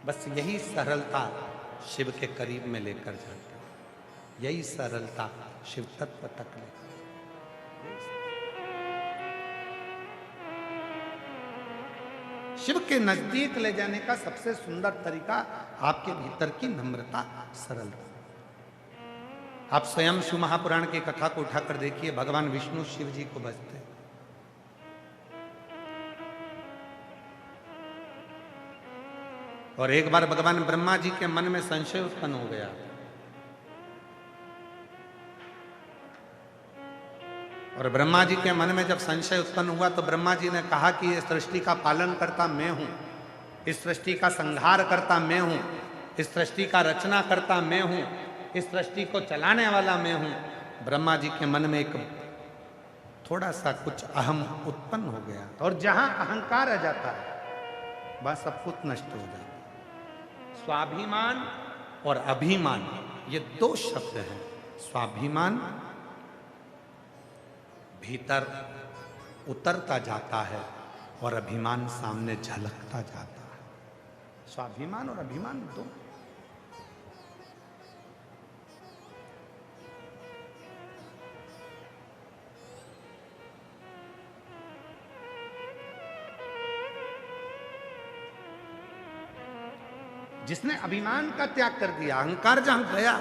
बस यही सरलता शिव के करीब में लेकर जाती है, यही सरलता शिव तत्व तक लेकर। शिव के नजदीक ले जाने का सबसे सुंदर तरीका आपके भीतर की नम्रता, सरलता। आप स्वयं शिव महापुराण की कथा को उठाकर देखिए, भगवान विष्णु शिव जी को भजते, और एक बार भगवान ब्रह्मा जी के मन में संशय उत्पन्न हो गया, और ब्रह्मा जी के मन में जब संशय उत्पन्न हुआ तो ब्रह्मा जी ने कहा कि इस सृष्टि का पालन करता मैं हूं, इस सृष्टि का संहार करता मैं हूं, इस सृष्टि का रचना करता मैं हूं, इस सृष्टि को चलाने वाला मैं हूं। ब्रह्मा जी के मन में एक थोड़ा सा कुछ अहम उत्पन्न हो गया, और जहां अहंकार आ जाता है वह सब कुछ नष्ट हो जाता है। स्वाभिमान और अभिमान ये दो शब्द हैं। स्वाभिमान भीतर उतरता जाता है और अभिमान सामने झलकता जाता है। स्वाभिमान और अभिमान दो। जिसने अभिमान का त्याग कर दिया, अहंकार जहां गया,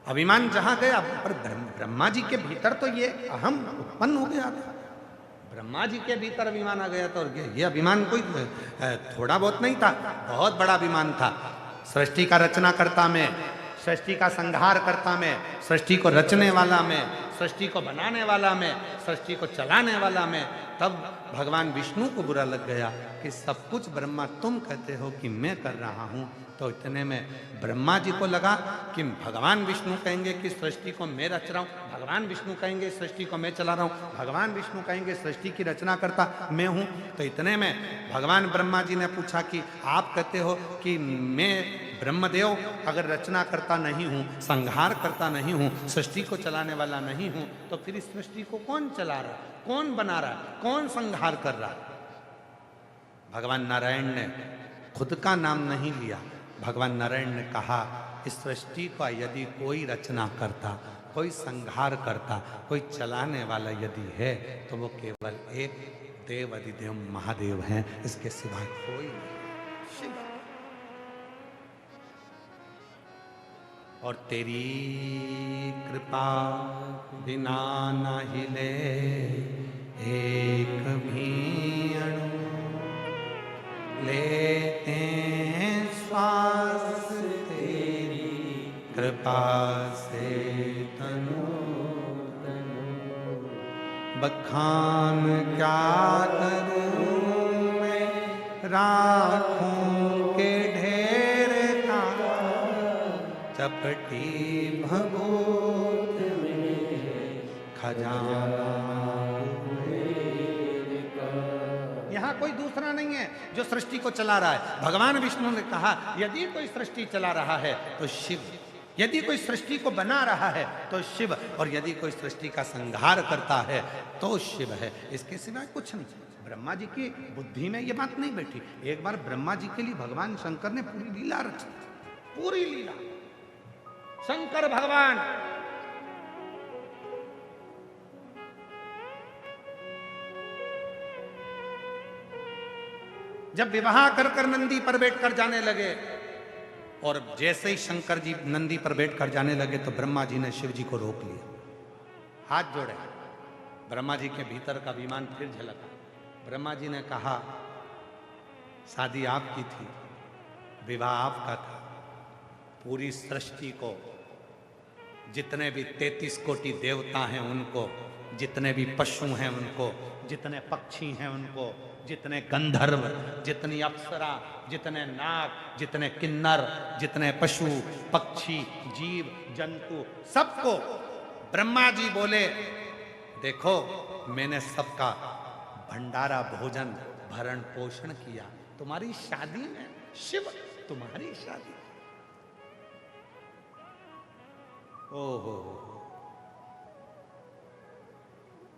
अभिमान जहां गया, पर ब्रह्मा जी के भीतर तो ये अहम उत्पन्न हो गया था। ब्रह्मा जी के भीतर अभिमान आ गया था, और ये अभिमान कोई थोड़ा बहुत नहीं था, बहुत बड़ा अभिमान था। सृष्टि का रचना करता मैं, सृष्टि का संहार करता मैं, सृष्टि को रचने वाला मैं, सृष्टि को बनाने वाला मैं, सृष्टि को चलाने वाला मैं। तब भगवान विष्णु को बुरा लग गया कि सब कुछ ब्रह्मा तुम कहते हो कि मैं कर रहा हूं। तो इतने में ब्रह्मा जी को लगा कि भगवान विष्णु कहेंगे कि सृष्टि को मैं रच रहा हूं, भगवान विष्णु कहेंगे सृष्टि को मैं चला रहा हूं, भगवान विष्णु कहेंगे सृष्टि की रचना करता मैं हूं। तो इतने में भगवान ब्रह्मा जी ने पूछा कि आप कहते हो कि मैं ब्रह्मदेव अगर रचना करता नहीं हूं, संहार करता नहीं हूं, सृष्टि को चलाने वाला नहीं हूं, तो फिर इस सृष्टि को कौन चला रहा, कौन बना रहा, कौन संहार कर रहा? भगवान नारायण ने खुद का नाम नहीं लिया। भगवान नारायण ने कहा इस सृष्टि का यदि कोई रचना करता, कोई संहार करता, कोई चलाने वाला यदि है तो वो केवल एक देव अधिदेव महादेव हैं, इसके सिवाय कोई नहीं। शिव। और तेरी कृपा बिना न हिले एक भी अणु, कृपा से तनु बखान क्या करूं मैं, राखूं के ढेर का चपटी भभूत में खजाना। यहाँ कोई दूसरा नहीं है जो सृष्टि को चला रहा है। भगवान विष्णु ने कहा यदि कोई सृष्टि चला रहा है तो शिव, यदि कोई सृष्टि को बना रहा है तो शिव, और यदि कोई सृष्टि का संहार करता है तो शिव है, इसके सिवाय कुछ नहीं। ब्रह्मा जी की बुद्धि में ये बात नहीं बैठी। एक बार ब्रह्मा जी के लिए भगवान शंकर ने पूरी लीला रची, पूरी लीला। शंकर भगवान जब विवाह कर नंदी पर बैठकर जाने लगे, और जैसे ही शंकर जी नंदी पर बैठकर जाने लगे तो ब्रह्मा जी ने शिव जी को रोक लिया, हाथ जोड़े। ब्रह्मा जी के भीतर का विमान फिर झलका। ब्रह्मा जी ने कहा शादी आपकी थी, विवाह आपका था, पूरी सृष्टि को, जितने भी 33 कोटि देवता हैं उनको, जितने भी पशु हैं उनको, जितने पक्षी हैं उनको, जितने गंधर्व, जितनी अप्सरा, जितने नाग, जितने किन्नर, जितने पशु पक्षी जीव जंतु, सबको ब्रह्मा जी बोले देखो मैंने सबका भंडारा भोजन भरण पोषण किया, तुम्हारी शादी में शिव, तुम्हारी शादी। ओहो,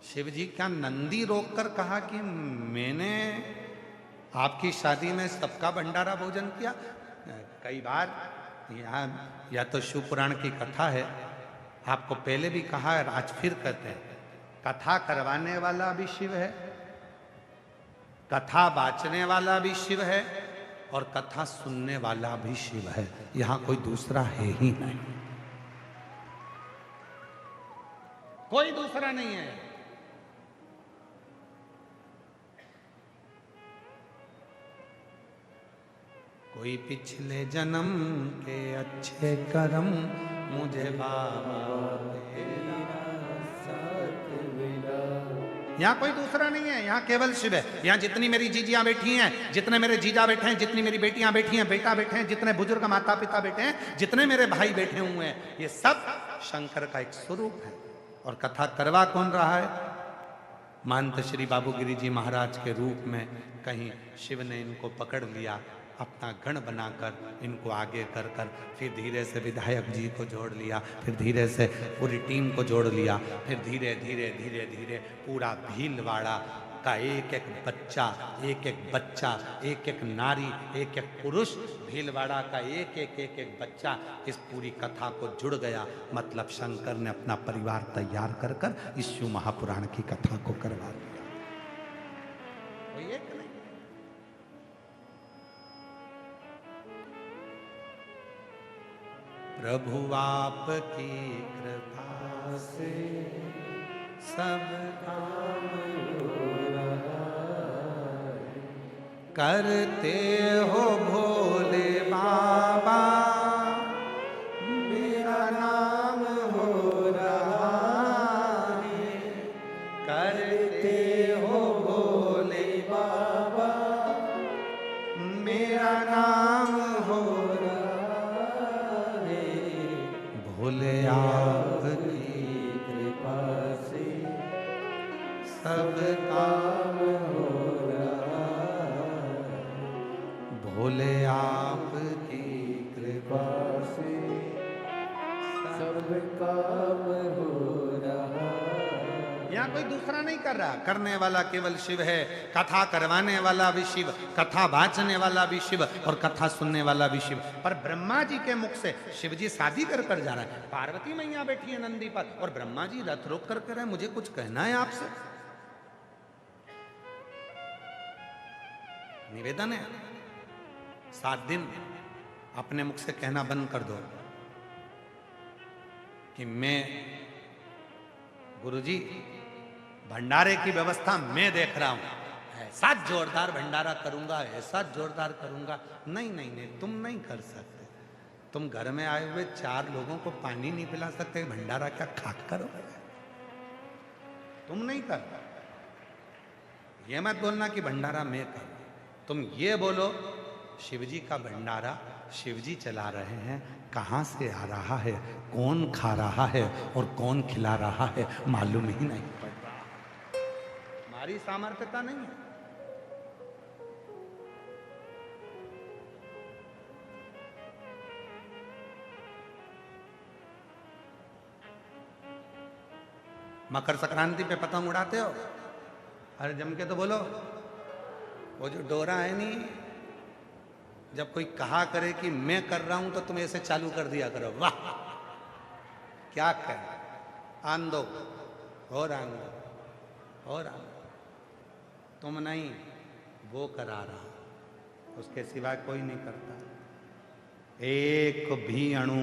शिव जी क्या नंदी रोककर कहा कि मैंने आपकी शादी में सबका भंडारा भोजन किया? कई बार यहाँ या तो शिव पुराण की कथा है, आपको पहले भी कहा है, आज फिर कहते हैं, कथा करवाने वाला भी शिव है, कथा बाचने वाला भी शिव है, और कथा सुनने वाला भी शिव है। यहाँ कोई दूसरा है ही नहीं, कोई दूसरा नहीं है। कोई पिछले जन्म के अच्छे कर्म मुझे बाबा तेरा साथ मिला। यहाँ कोई दूसरा नहीं है, यहाँ केवल शिव है। यहाँ जितनी मेरी जीजियां बैठी हैं, जितने मेरे जीजा बैठे हैं, जितनी मेरी बेटियां बैठी हैं, बेटा बैठे हैं, जितने बुजुर्ग माता पिता बैठे हैं, जितने मेरे भाई बैठे हुए हैं, ये सब शंकर का एक स्वरूप है। और कथा करवा कौन रहा है? महंत श्री बाबूगिरी जी महाराज के रूप में कहीं शिव ने इनको पकड़ लिया, अपना गण बनाकर इनको आगे कर कर फिर धीरे से विधायक जी को जोड़ लिया, फिर धीरे से पूरी टीम को जोड़ लिया, फिर धीरे धीरे धीरे धीरे पूरा भीलवाड़ा का एक एक बच्चा, एक एक बच्चा, एक एक नारी, एक एक पुरुष, भीलवाड़ा का एक एक बच्चा इस पूरी कथा को जुड़ गया। मतलब शंकर ने अपना परिवार तैयार कर कर इस शिव महापुराण की कथा को करवा दिया। कोई एक नहीं। प्रभु आपकी कृपा से सब काम हो रहा है, करते हो भोले बाबा मेरा नाम हो रहा है, करते हो भोले बाबा मेरा नाम हो रहा है, भोले आपकी कृपा से सब काम हो रहा है, भोले आपकी कृपा से सब काम हो रहा है। यहाँ कोई दूसरा नहीं कर रहा, करने वाला केवल शिव है, कथा करवाने वाला भी शिव, कथा वाचने वाला भी शिव, और कथा सुनने वाला भी शिव। पर ब्रह्मा जी के मुख से शिव जी शादी कर कर जा रहा है, पार्वती मैया बैठी है नंदी पर, और ब्रह्मा जी रथ रोक कर कह रहे हैं मुझे कुछ कहना है आपसे। निवेदन है 7 दिन अपने मुख से कहना बंद कर दो कि मैं गुरुजी भंडारे की व्यवस्था मैं देख रहा हूं, ऐसा जोरदार भंडारा करूंगा, ऐसा जोरदार करूंगा। नहीं नहीं नहीं, तुम नहीं कर सकते। तुम घर में आए हुए 4 लोगों को पानी नहीं पिला सकते, भंडारा क्या खाक करोगे? तुम नहीं कर, ये मत बोलना कि भंडारा मैं कर, तुम ये बोलो शिवजी का भंडारा शिवजी चला रहे हैं, कहां से आ रहा है, कौन खा रहा है और कौन खिला रहा है मालूम ही नहीं पड़ रहा। हमारी सामर्थ्यता नहीं है। मकर संक्रांति पे पतंग उड़ाते हो? अरे जम के तो बोलो। वो जो डोरा है नहीं, जब कोई कहा करे कि मैं कर रहा हूं तो तुम ऐसे चालू कर दिया करो, वाह क्या कहे, आन दो और आन दो और आन दो। तुम नहीं, वो करा रहा, उसके सिवा कोई नहीं करता। एक भी अणु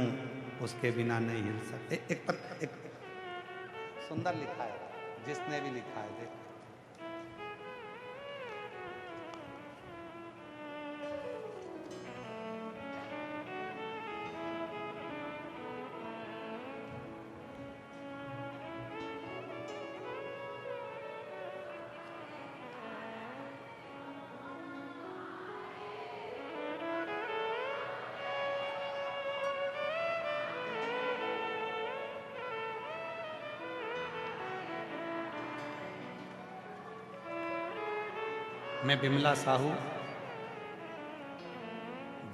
उसके बिना नहीं हिल सकते। एक सुंदर लिखा है, जिसने भी लिखा है देख। मैं बिमला साहू,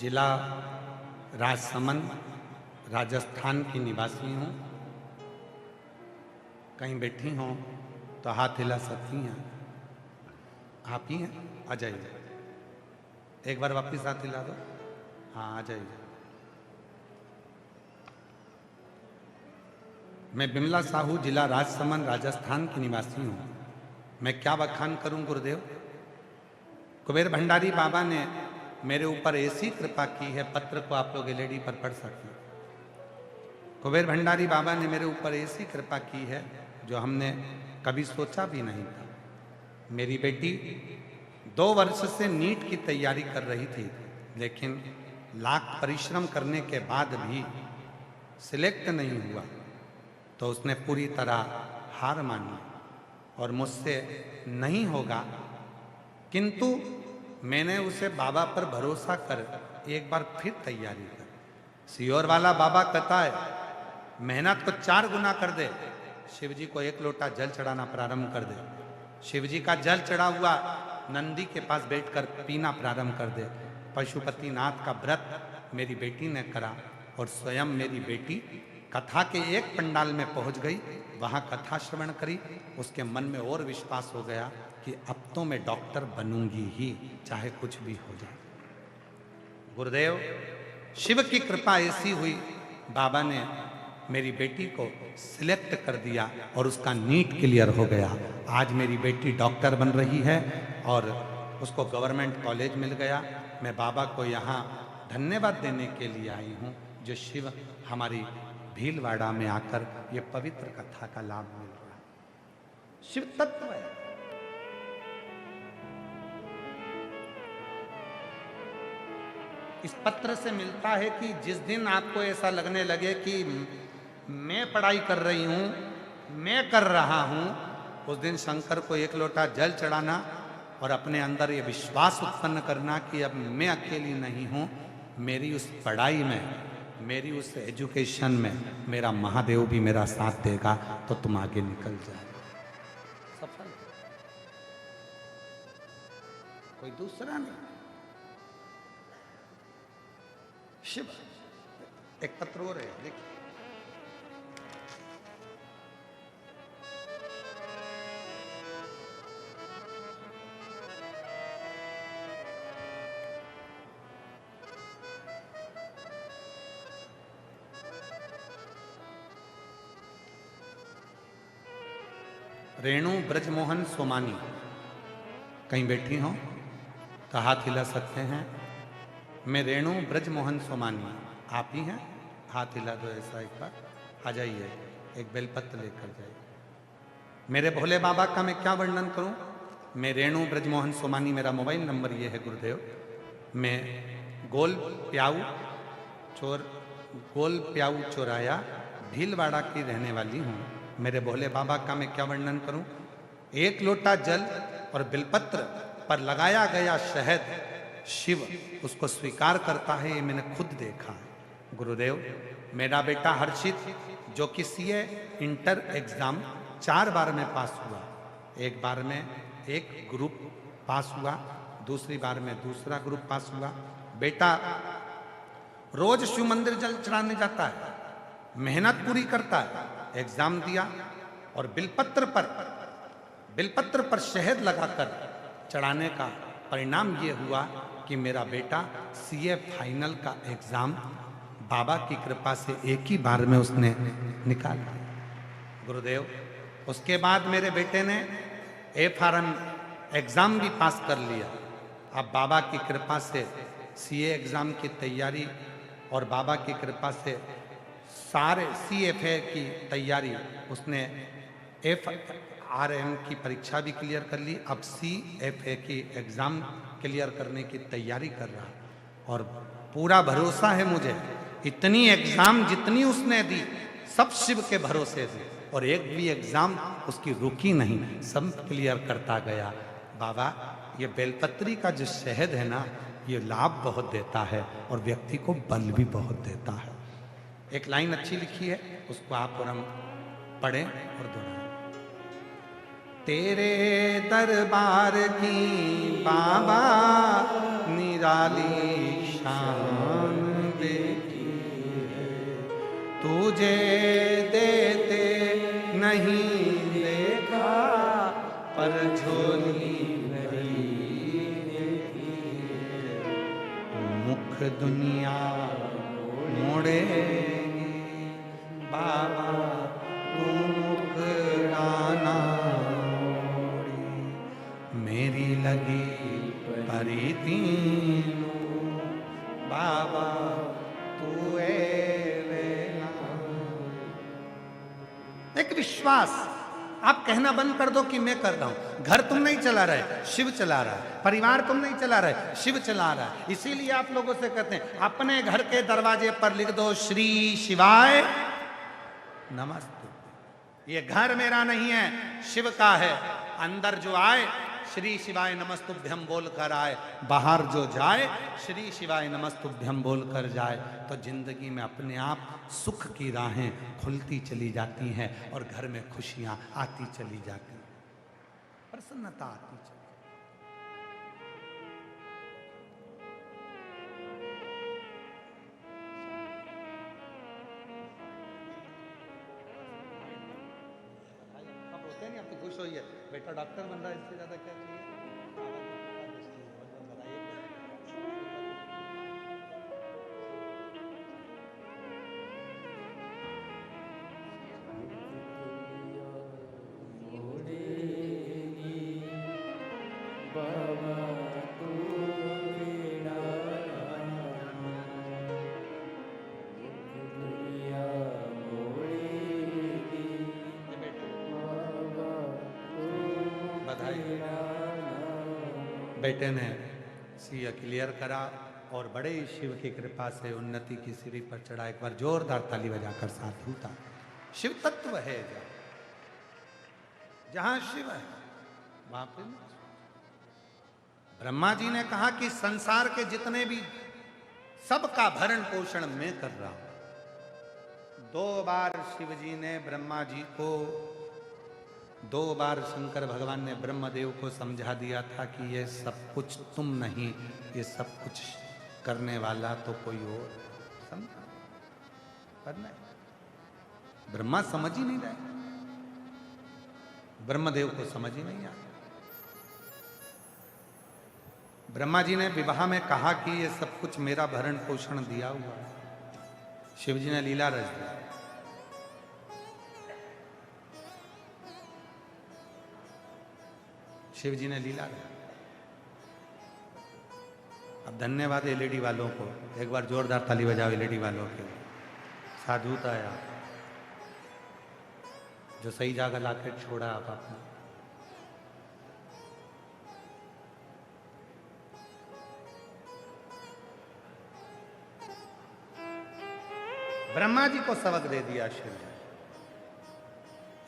जिला राजसमंद, राजस्थान की निवासी हूँ। कहीं बैठी हों तो हाथ हिला सकती हैं। आप ही हैं? आ जाइए, एक बार वापस हाथ हिला दो। हाँ आ जाइए। मैं बिमला साहू, जिला राजसमंद, राजस्थान की निवासी हूँ। मैं क्या बखान करूँ गुरुदेव। कुबेर भंडारी बाबा ने मेरे ऊपर ऐसी कृपा की है, पत्र को आप लोग एलईडी पर पढ़ सकते हैं। कुबेर भंडारी बाबा ने मेरे ऊपर ऐसी कृपा की है जो हमने कभी सोचा भी नहीं था। मेरी बेटी 2 वर्ष से नीट की तैयारी कर रही थी, लेकिन लाख परिश्रम करने के बाद भी सिलेक्ट नहीं हुआ तो उसने पूरी तरह हार मानी और मुझसे नहीं होगा। किंतु मैंने उसे बाबा पर भरोसा कर एक बार फिर तैयारी कर। सियोर वाला बाबा कहता है मेहनत को 4 गुना कर दे, शिव जी को 1 लोटा जल चढ़ाना प्रारंभ कर दे। शिव जी का जल चढ़ा हुआ नंदी के पास बैठकर पीना प्रारंभ कर दे। पशुपति नाथ का व्रत मेरी बेटी ने करा और स्वयं मेरी बेटी कथा के एक पंडाल में पहुंच गई, वहां कथा श्रवण करी। उसके मन में और विश्वास हो गया कि अब तो मैं डॉक्टर बनूंगी ही, चाहे कुछ भी हो जाए। गुरुदेव, शिव की कृपा ऐसी हुई, बाबा ने मेरी बेटी को सिलेक्ट कर दिया और उसका नीट क्लियर हो गया। आज मेरी बेटी डॉक्टर बन रही है और उसको गवर्नमेंट कॉलेज मिल गया। मैं बाबा को यहाँ धन्यवाद देने के लिए आई हूँ, जो शिव हमारी भीलवाड़ा में आकर ये पवित्र कथा का लाभ मिल रहा है। शिव तत्व है। इस पत्र से मिलता है कि जिस दिन आपको ऐसा लगने लगे कि मैं पढ़ाई कर रही हूं, मैं कर रहा हूं, उस दिन शंकर को 1 लोटा जल चढ़ाना और अपने अंदर ये विश्वास उत्पन्न करना कि अब मैं अकेली नहीं हूं। मेरी उस पढ़ाई में, मेरी उस एजुकेशन में मेरा महादेव भी मेरा साथ देगा, तो तुम आगे निकल जाए। सफल, कोई दूसरा नहीं। शिव। एक पत्र और है, देखिए। रेणु ब्रजमोहन सोमानी, कहीं बैठी हो तो हाथ हिला सकते हैं। मैं रेणु ब्रजमोहन सोमानी, आप ही हैं? हाथ हिला दो ऐसा एक बार। आ जाइए, एक बेलपत्र लेकर जाइए। मेरे भोले बाबा का मैं क्या वर्णन करूं। मैं रेणु ब्रजमोहन सोमानी, मेरा मोबाइल नंबर ये है गुरुदेव। मैं गोल प्याऊ चोर गोल प्याऊ चुराया, भीलवाड़ा की रहने वाली हूँ। मेरे भोले बाबा का मैं क्या वर्णन करूं। एक लोटा जल और बिलपत्र पर लगाया गया शहद, शिव उसको स्वीकार करता है, ये मैंने खुद देखा है। गुरुदेव, मेरा बेटा हर्षित जो कि सीए इंटर एग्जाम 4 बार में पास हुआ, एक बार में एक ग्रुप पास हुआ, दूसरी बार में दूसरा ग्रुप पास हुआ। बेटा रोज शिव मंदिर जल चढ़ाने जाता है, मेहनत पूरी करता है, एग्जाम दिया और बिलपत्र पर शहद लगाकर चढ़ाने का परिणाम ये हुआ कि मेरा बेटा सीए फाइनल का एग्जाम बाबा की कृपा से एक ही बार में उसने निकाल लिया। गुरुदेव, उसके बाद मेरे बेटे ने FRM एग्जाम भी पास कर लिया। अब बाबा की कृपा से सीए एग्जाम की तैयारी और बाबा की कृपा से सारे CFA की तैयारी, उसने FRM की परीक्षा भी क्लियर कर ली, अब CFA की एग्जाम क्लियर करने की तैयारी कर रहा और पूरा भरोसा है मुझे, इतनी एग्जाम जितनी उसने दी सब शिव के भरोसे से, और एक भी एग्जाम उसकी रुकी नहीं, सब क्लियर करता गया। बाबा, ये बेलपत्री का जो शहद है ना, ये लाभ बहुत देता है और व्यक्ति को बल भी बहुत देता है। एक लाइन अच्छी लिखी है, उसको आप और हम पढ़ें और दोहराएं। तेरे दरबार की बाबा निराली शान देखी है, तुझे देते नहीं देखा पर झोली भरी देखी है, मुख दुनिया मोड़ेगी बाबा तू मुखड़ाना मोड़ी, मेरी लगी परी तीनों बाबा तू वेला। एक विश्वास, आप कहना बंद कर दो कि मैं कर रहा हूं। घर तुम नहीं चला रहे, शिव चला रहा है। परिवार तुम नहीं चला रहे, शिव चला रहा है। इसीलिए आप लोगों से कहते हैं अपने घर के दरवाजे पर लिख दो श्री शिवाय नमस्तुभ्यं। ये घर मेरा नहीं है, शिव का है। अंदर जो आए श्री शिवाय नमस्तुभ्यं बोल कर आए, बाहर जो जाए श्री शिवाय नमस्तुभ्यं बोल कर जाए, तो जिंदगी में अपने आप सुख की राहें खुलती चली जाती हैं और घर में खुशियां आती चली जाती हैं, प्रसन्नता आती चली। आप होते नहीं, आप तो खुश होइए, बेटा डॉक्टर बन रहा है, इससे ज्यादा क्या चाहिए। बाबा तू दुनिया मोड़ेगी, बधाई। बेटे ने सीए क्लियर करा और बड़े ही शिव की कृपा से उन्नति की सीढ़ी पर चढ़ा। एक बार जोरदार ताली बजाकर साथ होता। शिव तत्व है जहां शिव है वहां पे ब्रह्मा जी ने कहा कि संसार के जितने भी सबका भरण पोषण मैं कर रहा हूं। 2 बार शिव जी ने ब्रह्मा जी को, 2 बार शंकर भगवान ने ब्रह्मदेव को समझा दिया था कि ये सब कुछ तुम नहीं, ये सब कुछ करने वाला तो कोई और। समझा? पर नहीं, ब्रह्मा समझ ही नहीं रहे, ब्रह्मदेव को समझ ही नहीं आया। ब्रह्मा जी ने विवाह में कहा कि ये सब कुछ मेरा भरण पोषण दिया हुआ है। शिव जी ने लीला रच दी। शिव जी ने लीला रच। अब धन्यवाद एलईडी वालों को, एक बार जोरदार ताली बजाओ एलईडी वालों के। साधुता आया जो सही जगह लाकर छोड़ा आप आपने। ब्रह्मा जी को सबक दे दिया शिव ने।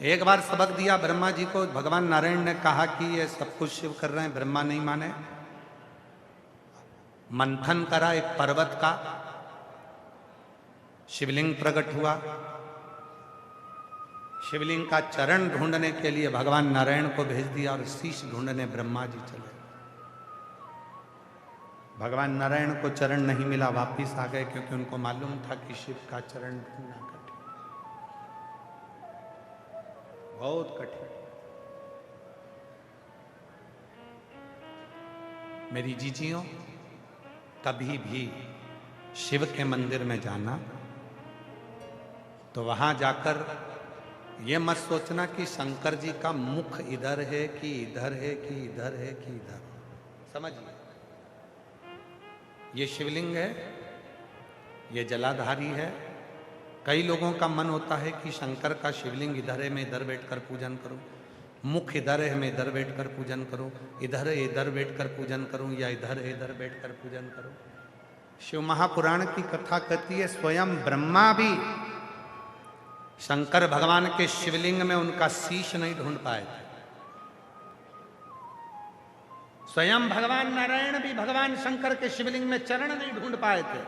एक बार सबक दिया ब्रह्मा जी को, भगवान नारायण ने कहा कि ये सब कुछ शिव कर रहे हैं, ब्रह्मा नहीं माने। मंथन करा एक पर्वत का, शिवलिंग प्रकट हुआ। शिवलिंग का चरण ढूंढने के लिए भगवान नारायण को भेज दिया और शीश ढूंढने ब्रह्मा जी चले। भगवान नारायण को चरण नहीं मिला, वापिस आ गए, क्योंकि उनको मालूम था कि शिव का चरण ढूंढना कठिन, बहुत कठिन। मेरी जीजियों, कभी भी शिव के मंदिर में जाना तो वहां जाकर ये मत सोचना कि शंकर जी का मुख इधर है कि इधर है कि इधर है कि इधर। समझिए, ये शिवलिंग है, ये जलाधारी है। कई लोगों का मन होता है कि शंकर का शिवलिंग इधर है, मैं इधर बैठकर पूजन करूं, मुख इधर है, मैं इधर बैठकर पूजन करूं, इधर है इधर बैठकर पूजन करूं, या इधर है इधर बैठकर पूजन करूं। शिव महापुराण की कथा कहती है स्वयं ब्रह्मा भी शंकर भगवान के शिवलिंग में उनका शीश नहीं ढूंढ पाए थे। स्वयं भगवान नारायण भी भगवान शंकर के शिवलिंग में चरण नहीं ढूंढ पाए थे,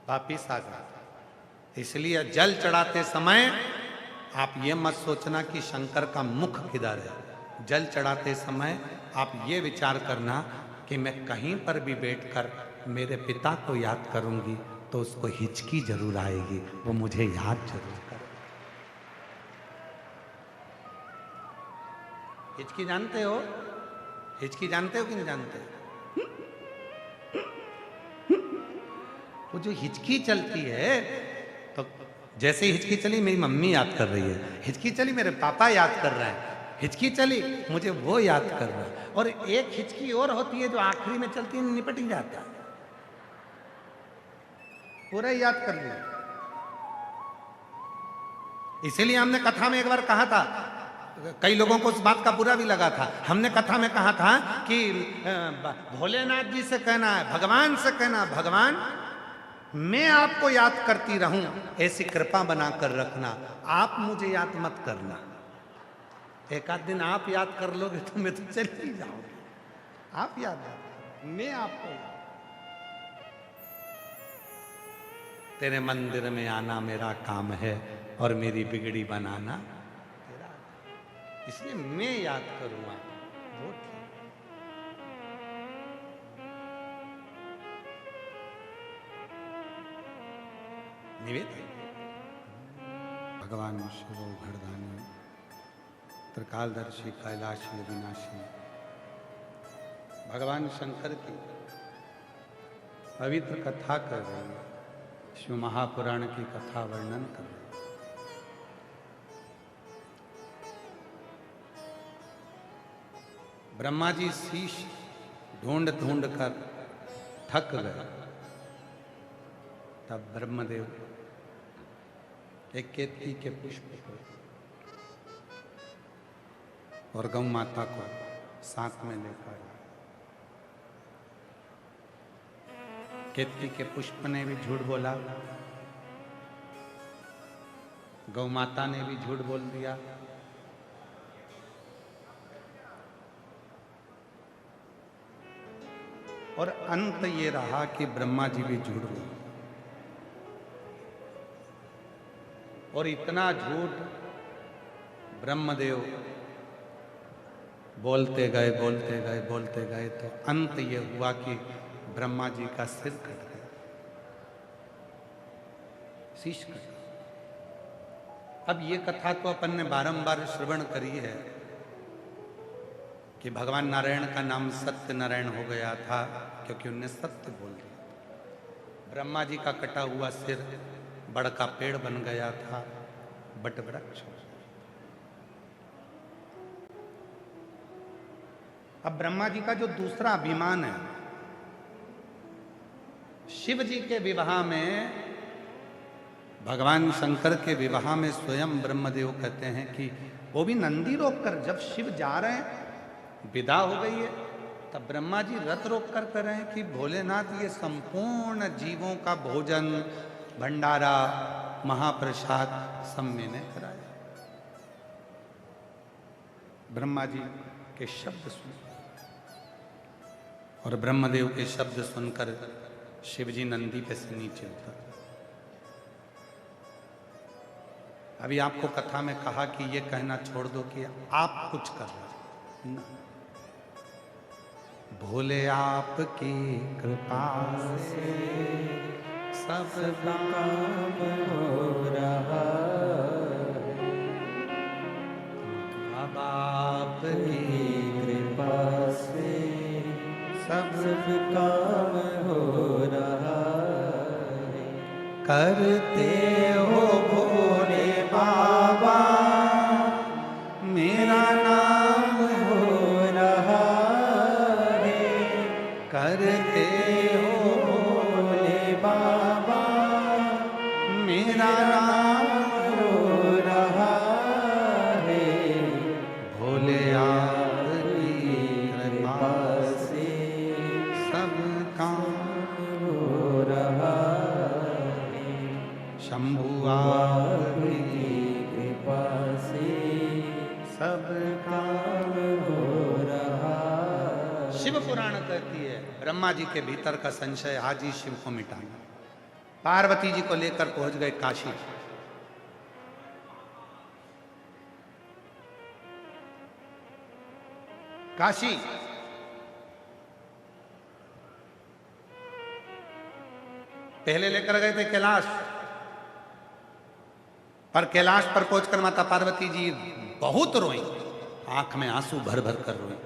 वापिस आ गए। इसलिए जल चढ़ाते समय आप ये मत सोचना कि शंकर का मुख किधर है। जल चढ़ाते समय आप ये विचार करना कि मैं कहीं पर भी बैठकर मेरे पिता को याद करूंगी तो उसको हिचकी जरूर आएगी, वो मुझे याद जरूर करे। हिचकी जानते हो? हिचकी जानते हो कि नहीं जानते? वो जो हिचकी चलती है, तो जैसे ही हिचकी चली मेरी मम्मी याद कर रही है, हिचकी चली मेरे पापा याद कर रहे हैं, हिचकी चली मुझे वो याद कर रहा है। और एक हिचकी और होती है जो आखिरी में चलती है, निपट ही जाता है, पूरा याद कर लिया। इसीलिए हमने कथा में एक बार कहा था, कई लोगों को उस बात का बुरा भी लगा था, हमने कथा में कहा था कि भोलेनाथ जी से कहना है, भगवान से कहना, भगवान मैं आपको याद करती रहूं, ऐसी कृपा बनाकर रखना, आप मुझे याद मत करना। एक आध दिन आप याद कर लोगे तो मैं तो चली ही जाऊंगी, आप याद रखना, मैं आपको याद। तेरे मंदिर में आना मेरा काम है और मेरी बिगड़ी बनाना तेरा, इसलिए मैं याद करूंगा वो ठीक। निवेदन भगवान शिव घड़दानी त्रिकालदर्शी कैलाशी अविनाशी भगवान शंकर की पवित्र कथा कर रहे हैं, शिव महापुराण की कथा वर्णन कर रहे हैं। ब्रह्मा जी शीश ढूंढ ढूंढ कर थक गए, तब ब्रह्मदेव एक केतकी के पुष्प को और गौ माता को साथ में लेकर, केतकी के पुष्प ने भी झूठ बोला, गौ माता ने भी झूठ बोल दिया, और अंत ये रहा कि ब्रह्मा जी भी झूठ बोले। और इतना झूठ ब्रह्मदेव बोलते गए बोलते गए बोलते गए, तो अंत ये हुआ कि ब्रह्मा जी का सिर कट गया, शीश कट गया। अब ये कथा तो अपन ने बारंबार श्रवण करी है कि भगवान नारायण का नाम सत्य नारायण हो गया था, क्योंकि उनने सत्य बोल दिया। ब्रह्मा जी का कटा हुआ सिर बड़ का पेड़ बन गया था, बट वृक्ष। अब ब्रह्मा जी का जो दूसरा अभिमान है, शिव जी के विवाह में, भगवान शंकर के विवाह में स्वयं ब्रह्मदेव कहते हैं कि वो भी नंदी रोककर, जब शिव जा रहे हैं, विदा हो गई है, तब ब्रह्मा जी रथ रोक कर कह रहे हैं कि भोलेनाथ ये संपूर्ण जीवों का भोजन, भंडारा, महाप्रसाद सब मैंने कराया। ब्रह्मा जी के शब्द सुन और ब्रह्मदेव के शब्द सुनकर शिवजी नंदी पे से नीचे उतर। अभी आपको कथा में कहा कि ये कहना छोड़ दो कि आप कुछ कर रहे हो। भोले आपकी कृपा से सब काम हो रहा है, बाबा आपकी कृपा से सब सब काम हो रहा है। करते हो भोले बाबा, मेरा नाम हो रहा है, करते हो भोले बाबा मेरा नाम हो रहा है। भोले आपकी कृपा से सब काम हो रहा है, शंभु आपकी कृपा से सब काम हो रहा है। शिव पुराण कहती है ब्रह्मा जी के भीतर का संशय आज ही शिव को मिटाना। पार्वती जी को लेकर पहुंच गए काशी। काशी पहले लेकर गए थे कैलाश, पर कैलाश पर पहुंचकर माता पार्वती जी बहुत रोई, आंख में आंसू भर भर कर रोई।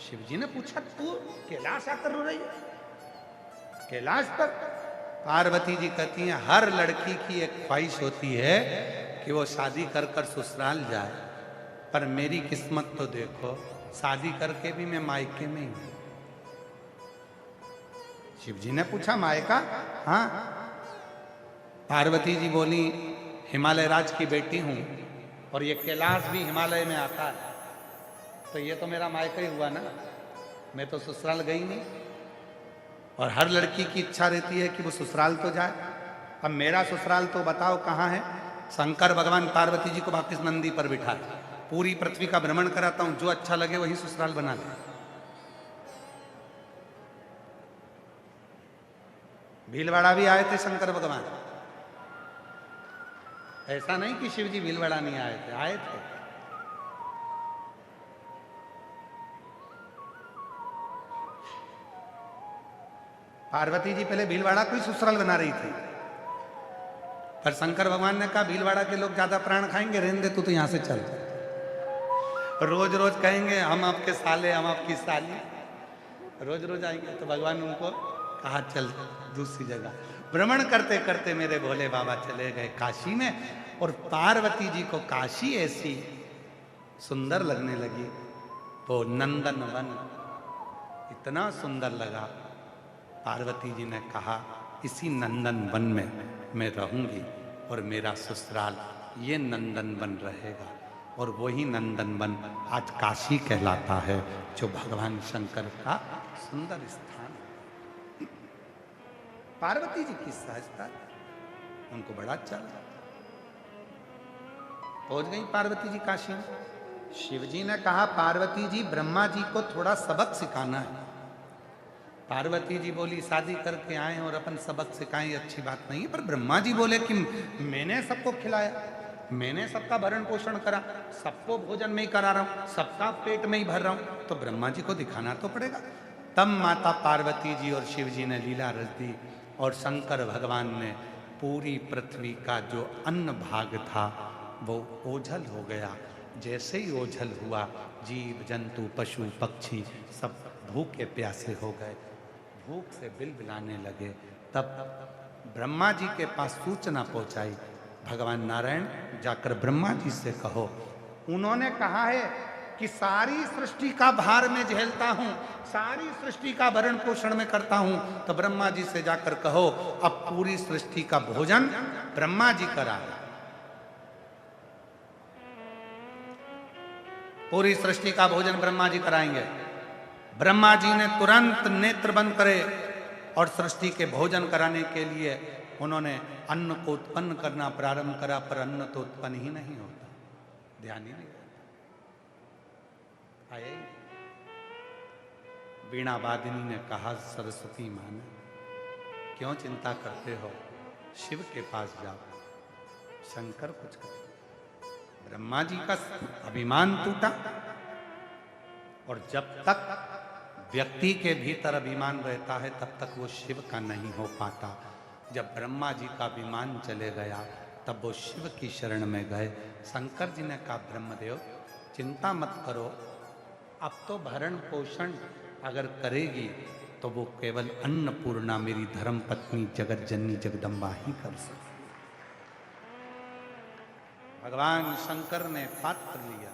शिव जी ने पूछा तू कैलाश आकर रो रही है? कैलाश पर? पार्वती जी कहती हैं हर लड़की की एक ख्वाहिश होती है कि वो शादी कर कर ससुराल जाए, पर मेरी किस्मत तो देखो, शादी करके भी मैं मायके में ही हूं। शिव जी ने पूछा मायका? हाँ। पार्वती जी बोली हिमालय राज की बेटी हूं और ये कैलाश भी हिमालय में आता है, तो ये तो मेरा मायका ही हुआ ना, मैं तो ससुराल गई नहीं। और हर लड़की की इच्छा रहती है कि वो ससुराल तो जाए। अब मेरा ससुराल तो बताओ कहाँ है? शंकर भगवान पार्वती जी को वापिस नंदी पर बिठाए, पूरी पृथ्वी का भ्रमण कराता हूं, जो अच्छा लगे वही ससुराल बना ले। भीलवाड़ा भी आए थे शंकर भगवान, ऐसा नहीं कि शिव जी भीलवाड़ा नहीं आए थे, आए थे। पार्वती जी पहले भीलवाड़ा को ही ससुराल बना रही थी, पर शंकर भगवान ने कहा भीलवाड़ा के लोग ज्यादा प्राण खाएंगे, रहने दे तू तो यहां से चल। रोज रोज कहेंगे हम आपके साले, हम आपकी साली, रोज रोज आएंगे, तो भगवान उनको कहा चल दूसरी जगह। भ्रमण करते करते मेरे भोले बाबा चले गए काशी में, और पार्वती जी को काशी ऐसी सुंदर लगने लगी, वो नंदन वन इतना सुंदर लगा। पार्वती जी ने कहा इसी नंदन वन में मैं रहूंगी और मेरा ससुराल ये नंदन वन रहेगा। और वही नंदन वन आज काशी कहलाता है, जो भगवान शंकर का सुंदर स्थान है। पार्वती जी की सहजता उनको बड़ा अच्छा लगा। पहुंच गई पार्वती जी काशी में। शिव जी ने कहा पार्वती जी ब्रह्मा जी को थोड़ा सबक सिखाना है। पार्वती जी बोली शादी करके आए और अपन सबक सिखाएं अच्छी बात नहीं है, पर ब्रह्मा जी बोले कि मैंने सबको खिलाया, मैंने सबका भरण पोषण करा, सबको भोजन में ही करा रहा हूं, सबका पेट में ही भर रहा हूं, तो ब्रह्मा जी को दिखाना तो पड़ेगा। तब माता पार्वती जी और शिव जी ने लीला रच दी, और शंकर भगवान ने पूरी पृथ्वी का जो अन्न भाग था वो ओझल हो गया। जैसे ही ओझल हुआ, जीव जंतु पशु पक्षी सब भूखे प्यासे हो गए, भूख से बिलबिलाने लगे। तब ब्रह्मा जी के पास सूचना पहुंचाई, भगवान नारायण जाकर ब्रह्मा जी से कहो। उन्होंने कहा है कि सारी सृष्टि का भार मैं झेलता हूं, सारी सृष्टि का भरण पोषण में करता हूं, तो ब्रह्मा जी से जाकर कहो अब पूरी सृष्टि का भोजन ब्रह्मा जी कराए। पूरी सृष्टि का भोजन ब्रह्मा जी कराएंगे। ब्रह्मा जी ने तुरंत नेत्र बंद करे और सृष्टि के भोजन कराने के लिए उन्होंने अन्न को उत्पन्न करना प्रारंभ करा, पर अन्न तो उत्पन्न ही नहीं होता, ध्यान ही नहीं रहता। आए वीणा वादिनी ने कहा, सरस्वती मां ने, क्यों चिंता करते हो, शिव के पास जाओ, शंकर कुछ करे। ब्रह्मा जी का अभिमान टूटा, और जब तक व्यक्ति के भीतर अभिमान रहता है तब तक वो शिव का नहीं हो पाता। जब ब्रह्मा जी का अभिमान चले गया तब वो शिव की शरण में गए। शंकर जी ने कहा, ब्रह्मदेव चिंता मत करो, अब तो भरण पोषण अगर करेगी तो वो केवल अन्नपूर्णा मेरी धर्म पत्नी जगत जननी जगदम्बा ही कर सकती। भगवान शंकर ने पात्र लिया,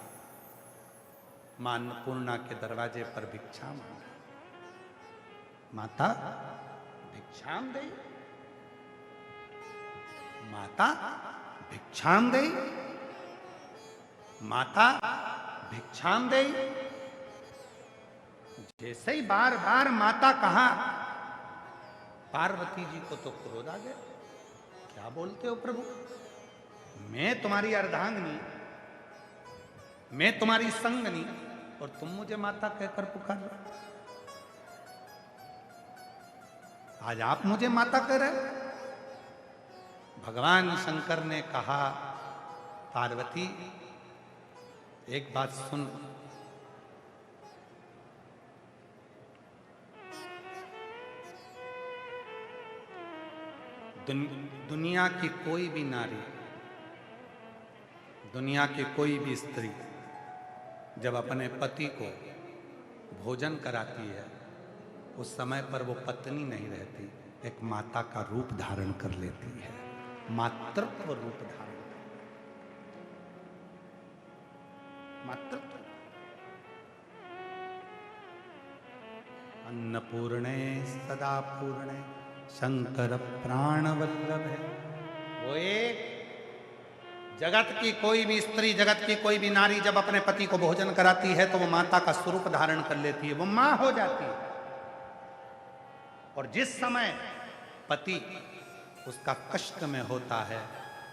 मां अन्नपूर्णा के दरवाजे पर भिक्षा मांगी। माता भिक्षाम दे, माता भिक्षाम दे, माता भिक्षाम दे। जैसे ही बार बार माता कहा, पार्वती जी को तो क्रोध आ गया। क्या बोलते हो प्रभु, मैं तुम्हारी अर्धांगिनी, मैं तुम्हारी संगनी, और तुम मुझे माता कहकर पुकार रहे हो। आज आप मुझे माता कह रहे हो। भगवान शंकर ने कहा, पार्वती एक बात सुन, दुनिया की कोई भी नारी, दुनिया की कोई भी स्त्री जब अपने पति को भोजन कराती है, उस समय पर वो पत्नी नहीं रहती, एक माता का रूप धारण कर लेती है, मातृत्व रूप धारण, मातृत्व। अन्नपूर्णे सदा पूर्णे शंकर प्राण वल्लभ है। वो एक जगत की कोई भी स्त्री, जगत की कोई भी नारी जब अपने पति को भोजन कराती है तो वो माता का स्वरूप धारण कर लेती है, वो मां हो जाती है। और जिस समय पति उसका कष्ट में होता है,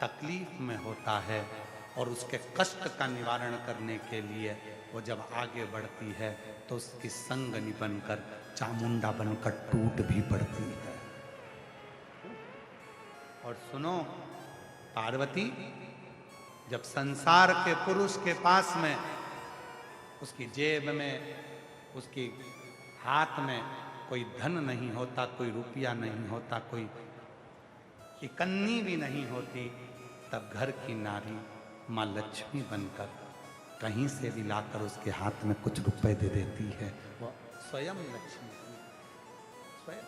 तकलीफ में होता है, और उसके कष्ट का निवारण करने के लिए वो जब आगे बढ़ती है तो उसकी संगनी बनकर, चामुंडा बनकर टूट भी पड़ती है। और सुनो पार्वती, जब संसार के पुरुष के पास में, उसकी जेब में, उसकी हाथ में कोई धन नहीं होता, कोई रुपया नहीं होता, कोई कन्नी भी नहीं होती, तब घर की नारी माँ लक्ष्मी बनकर कहीं से भी लाकर उसके हाथ में कुछ रुपए दे देती है। वो स्वयं लक्ष्मी, स्वयं।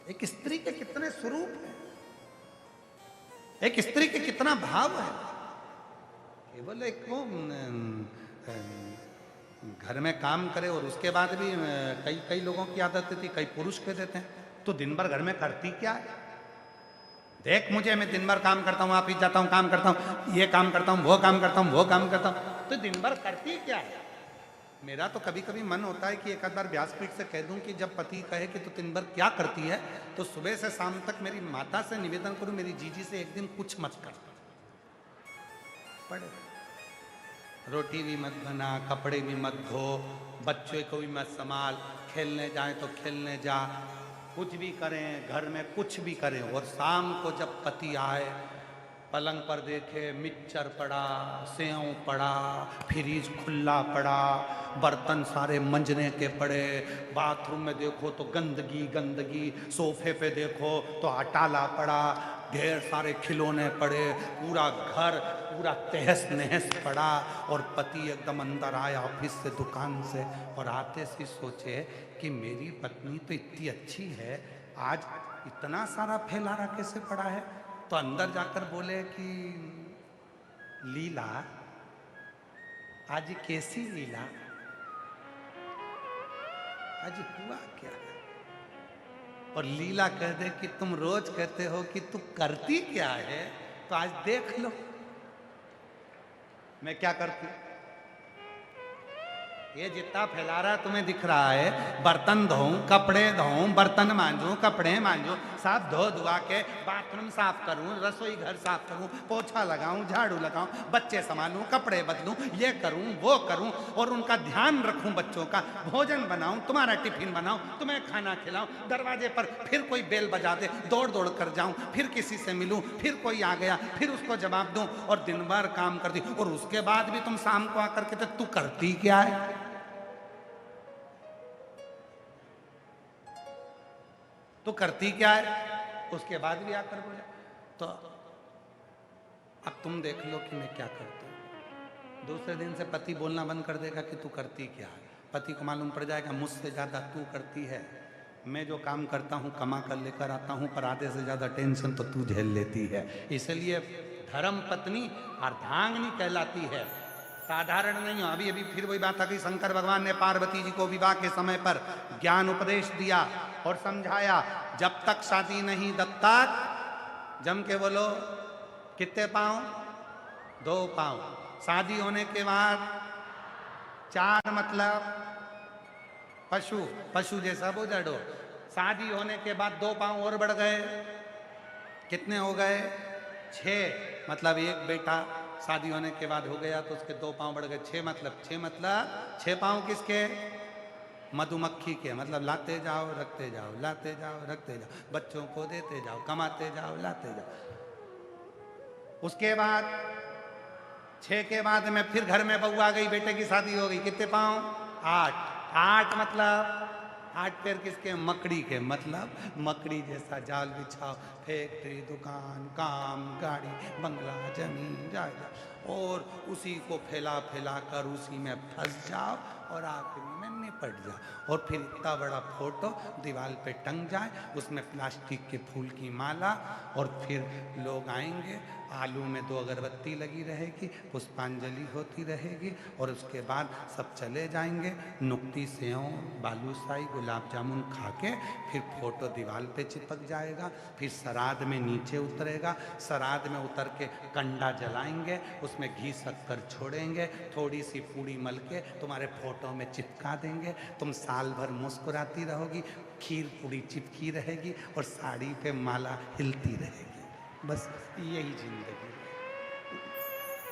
एक स्त्री के कितने स्वरूप हैं, एक स्त्री के कितना भाव है। केवल एक वो घर में काम करे, और उसके बाद भी कई लोगों की आदत थी, कई पुरुष कह देते हैं, तो दिन भर घर में करती क्या है, देख मुझे, मैं दिन भर काम करता हूँ, ऑफिस जाता हूँ, काम करता हूँ, ये काम करता हूँ, वो काम करता हूँ, वो काम करता हूँ, तो दिन भर करती क्या है। मेरा तो कभी कभी मन होता है कि एक आध बार व्यासपीठ से कह दूं कि जब पति कहे कि तू दिन भर क्या करती है, तो सुबह से शाम तक मेरी माता से निवेदन करूं, मेरी जीजी से एक दिन कुछ मत कर पड़े, रोटी भी मत बना, कपड़े भी मत धो, बच्चों को भी मत संभाल, खेलने जाए तो खेलने जा, कुछ भी करें, घर में कुछ भी करें। और शाम को जब पति आए, पलंग पर देखे मिक्सचर पड़ा, सेव पड़ा, फ्रिज खुला पड़ा, बर्तन सारे मंजने के पड़े, बाथरूम में देखो तो गंदगी गंदगी, सोफे पे देखो तो अटाला पड़ा, ढेर सारे खिलौने पड़े, पूरा घर पूरा तहस नहस पड़ा, और पति एकदम अंदर आया ऑफिस से, दुकान से, और आते से सोचे कि मेरी पत्नी तो इतनी अच्छी है, आज इतना सारा फैलारा कैसे पड़ा है। तो अंदर जाकर बोले कि लीला, आज कैसी लीला, आज हुआ क्या है। और लीला कह दे कि तुम रोज कहते हो कि तू करती क्या है, तो आज देख लो मैं क्या करती। ये जितना फैला रहा है तुम्हें दिख रहा है, बर्तन धोऊं, कपड़े धोऊं, बर्तन मांजूं, कपड़े मांजूं, सब धो धुआ के बाथरूम साफ करूं, रसोई घर साफ करूं, पोछा लगाऊं, झाड़ू लगाऊं, बच्चे संभालूं, कपड़े बदलूं, ये करूं, वो करूं, और उनका ध्यान रखूं, बच्चों का भोजन बनाऊं, तुम्हारा टिफिन बनाऊं, तुम्हें खाना खिलाऊं, दरवाजे पर फिर कोई बेल बजा दे, दौड़ दौड़ कर जाऊं, फिर किसी से मिलूं, फिर कोई आ गया, फिर उसको जवाब दूं, और दिन भर काम कर दी, और उसके बाद भी तुम शाम को आकर के तू करती क्या है? तो करती क्या है? उसके बाद भी आकर बोले। तो अब तुम देख लो कि मैं क्या करता हूं। दूसरे दिन से पति बोलना बंद कर देगा कि तू करती क्या है। पति को मालूम पड़ जाएगा मुझसे ज्यादा तू करती है। मैं जो काम करता हूं कमा कर लेकर आता हूं, पर आधे से ज्यादा टेंशन तो तू झेल लेती है। इसलिए धर्म पत्नी अर्धांगिनी कहलाती है, साधारण नहीं हो। अभी अभी फिर वही बात आ गई, शंकर भगवान ने पार्वती जी को विवाह के समय पर ज्ञान उपदेश दिया और समझाया, जब तक शादी नहीं तब तक जम के बोलो कितने पांव? 2 पांव। शादी होने के बाद 4 मतलब पशु, पशु जैसा बोझड़ो। शादी होने के बाद 2 पांव और बढ़ गए, कितने हो गए? 6, मतलब एक बेटा शादी होने के बाद हो गया तो उसके 2 पांव बढ़ गए, 6 मतलब 6 पांव किसके? मधुमक्खी के। मतलब लाते जाओ रखते जाओ, लाते जाओ रखते जाओ, बच्चों को देते जाओ, कमाते जाओ, लाते जाओ। उसके बाद 6 के बाद में फिर घर में बहू आ गई, बेटे की शादी हो गई, कितने पांव? 8 मतलब 8 पैर किसके? मकड़ी के। मतलब मकड़ी जैसा जाल बिछाओ, फैक्ट्री, दुकान, काम, गाड़ी, बंगला, जमीन, जायदाद, और उसी को फैला फैला कर उसी में फंस जाओ और आखिरी में निपट जाओ। और फिर इतना बड़ा फोटो दीवार पे टंग जाए, उसमें प्लास्टिक के फूल की माला, और फिर लोग आएंगे, आलू में 2 अगरबत्ती लगी रहेगी, पुष्पांजलि होती रहेगी, और उसके बाद सब चले जाएंगे। नुक्ती सेव, बालूशाही, गुलाब जामुन खा के फिर फोटो दीवार पे चिपक जाएगा। फिर श्राद्ध में नीचे उतरेगा, श्राद्ध में उतर के कंडा जलाएंगे, उसमें घी शक्कर छोड़ेंगे, थोड़ी सी पूड़ी मल के तुम्हारे फोटो में चिपका देंगे। तुम साल भर मुस्कुराती रहोगी, खीर पूड़ी चिपकी रहेगी और साड़ी पे माला हिलती रहेगी। बस यही जिंदगी।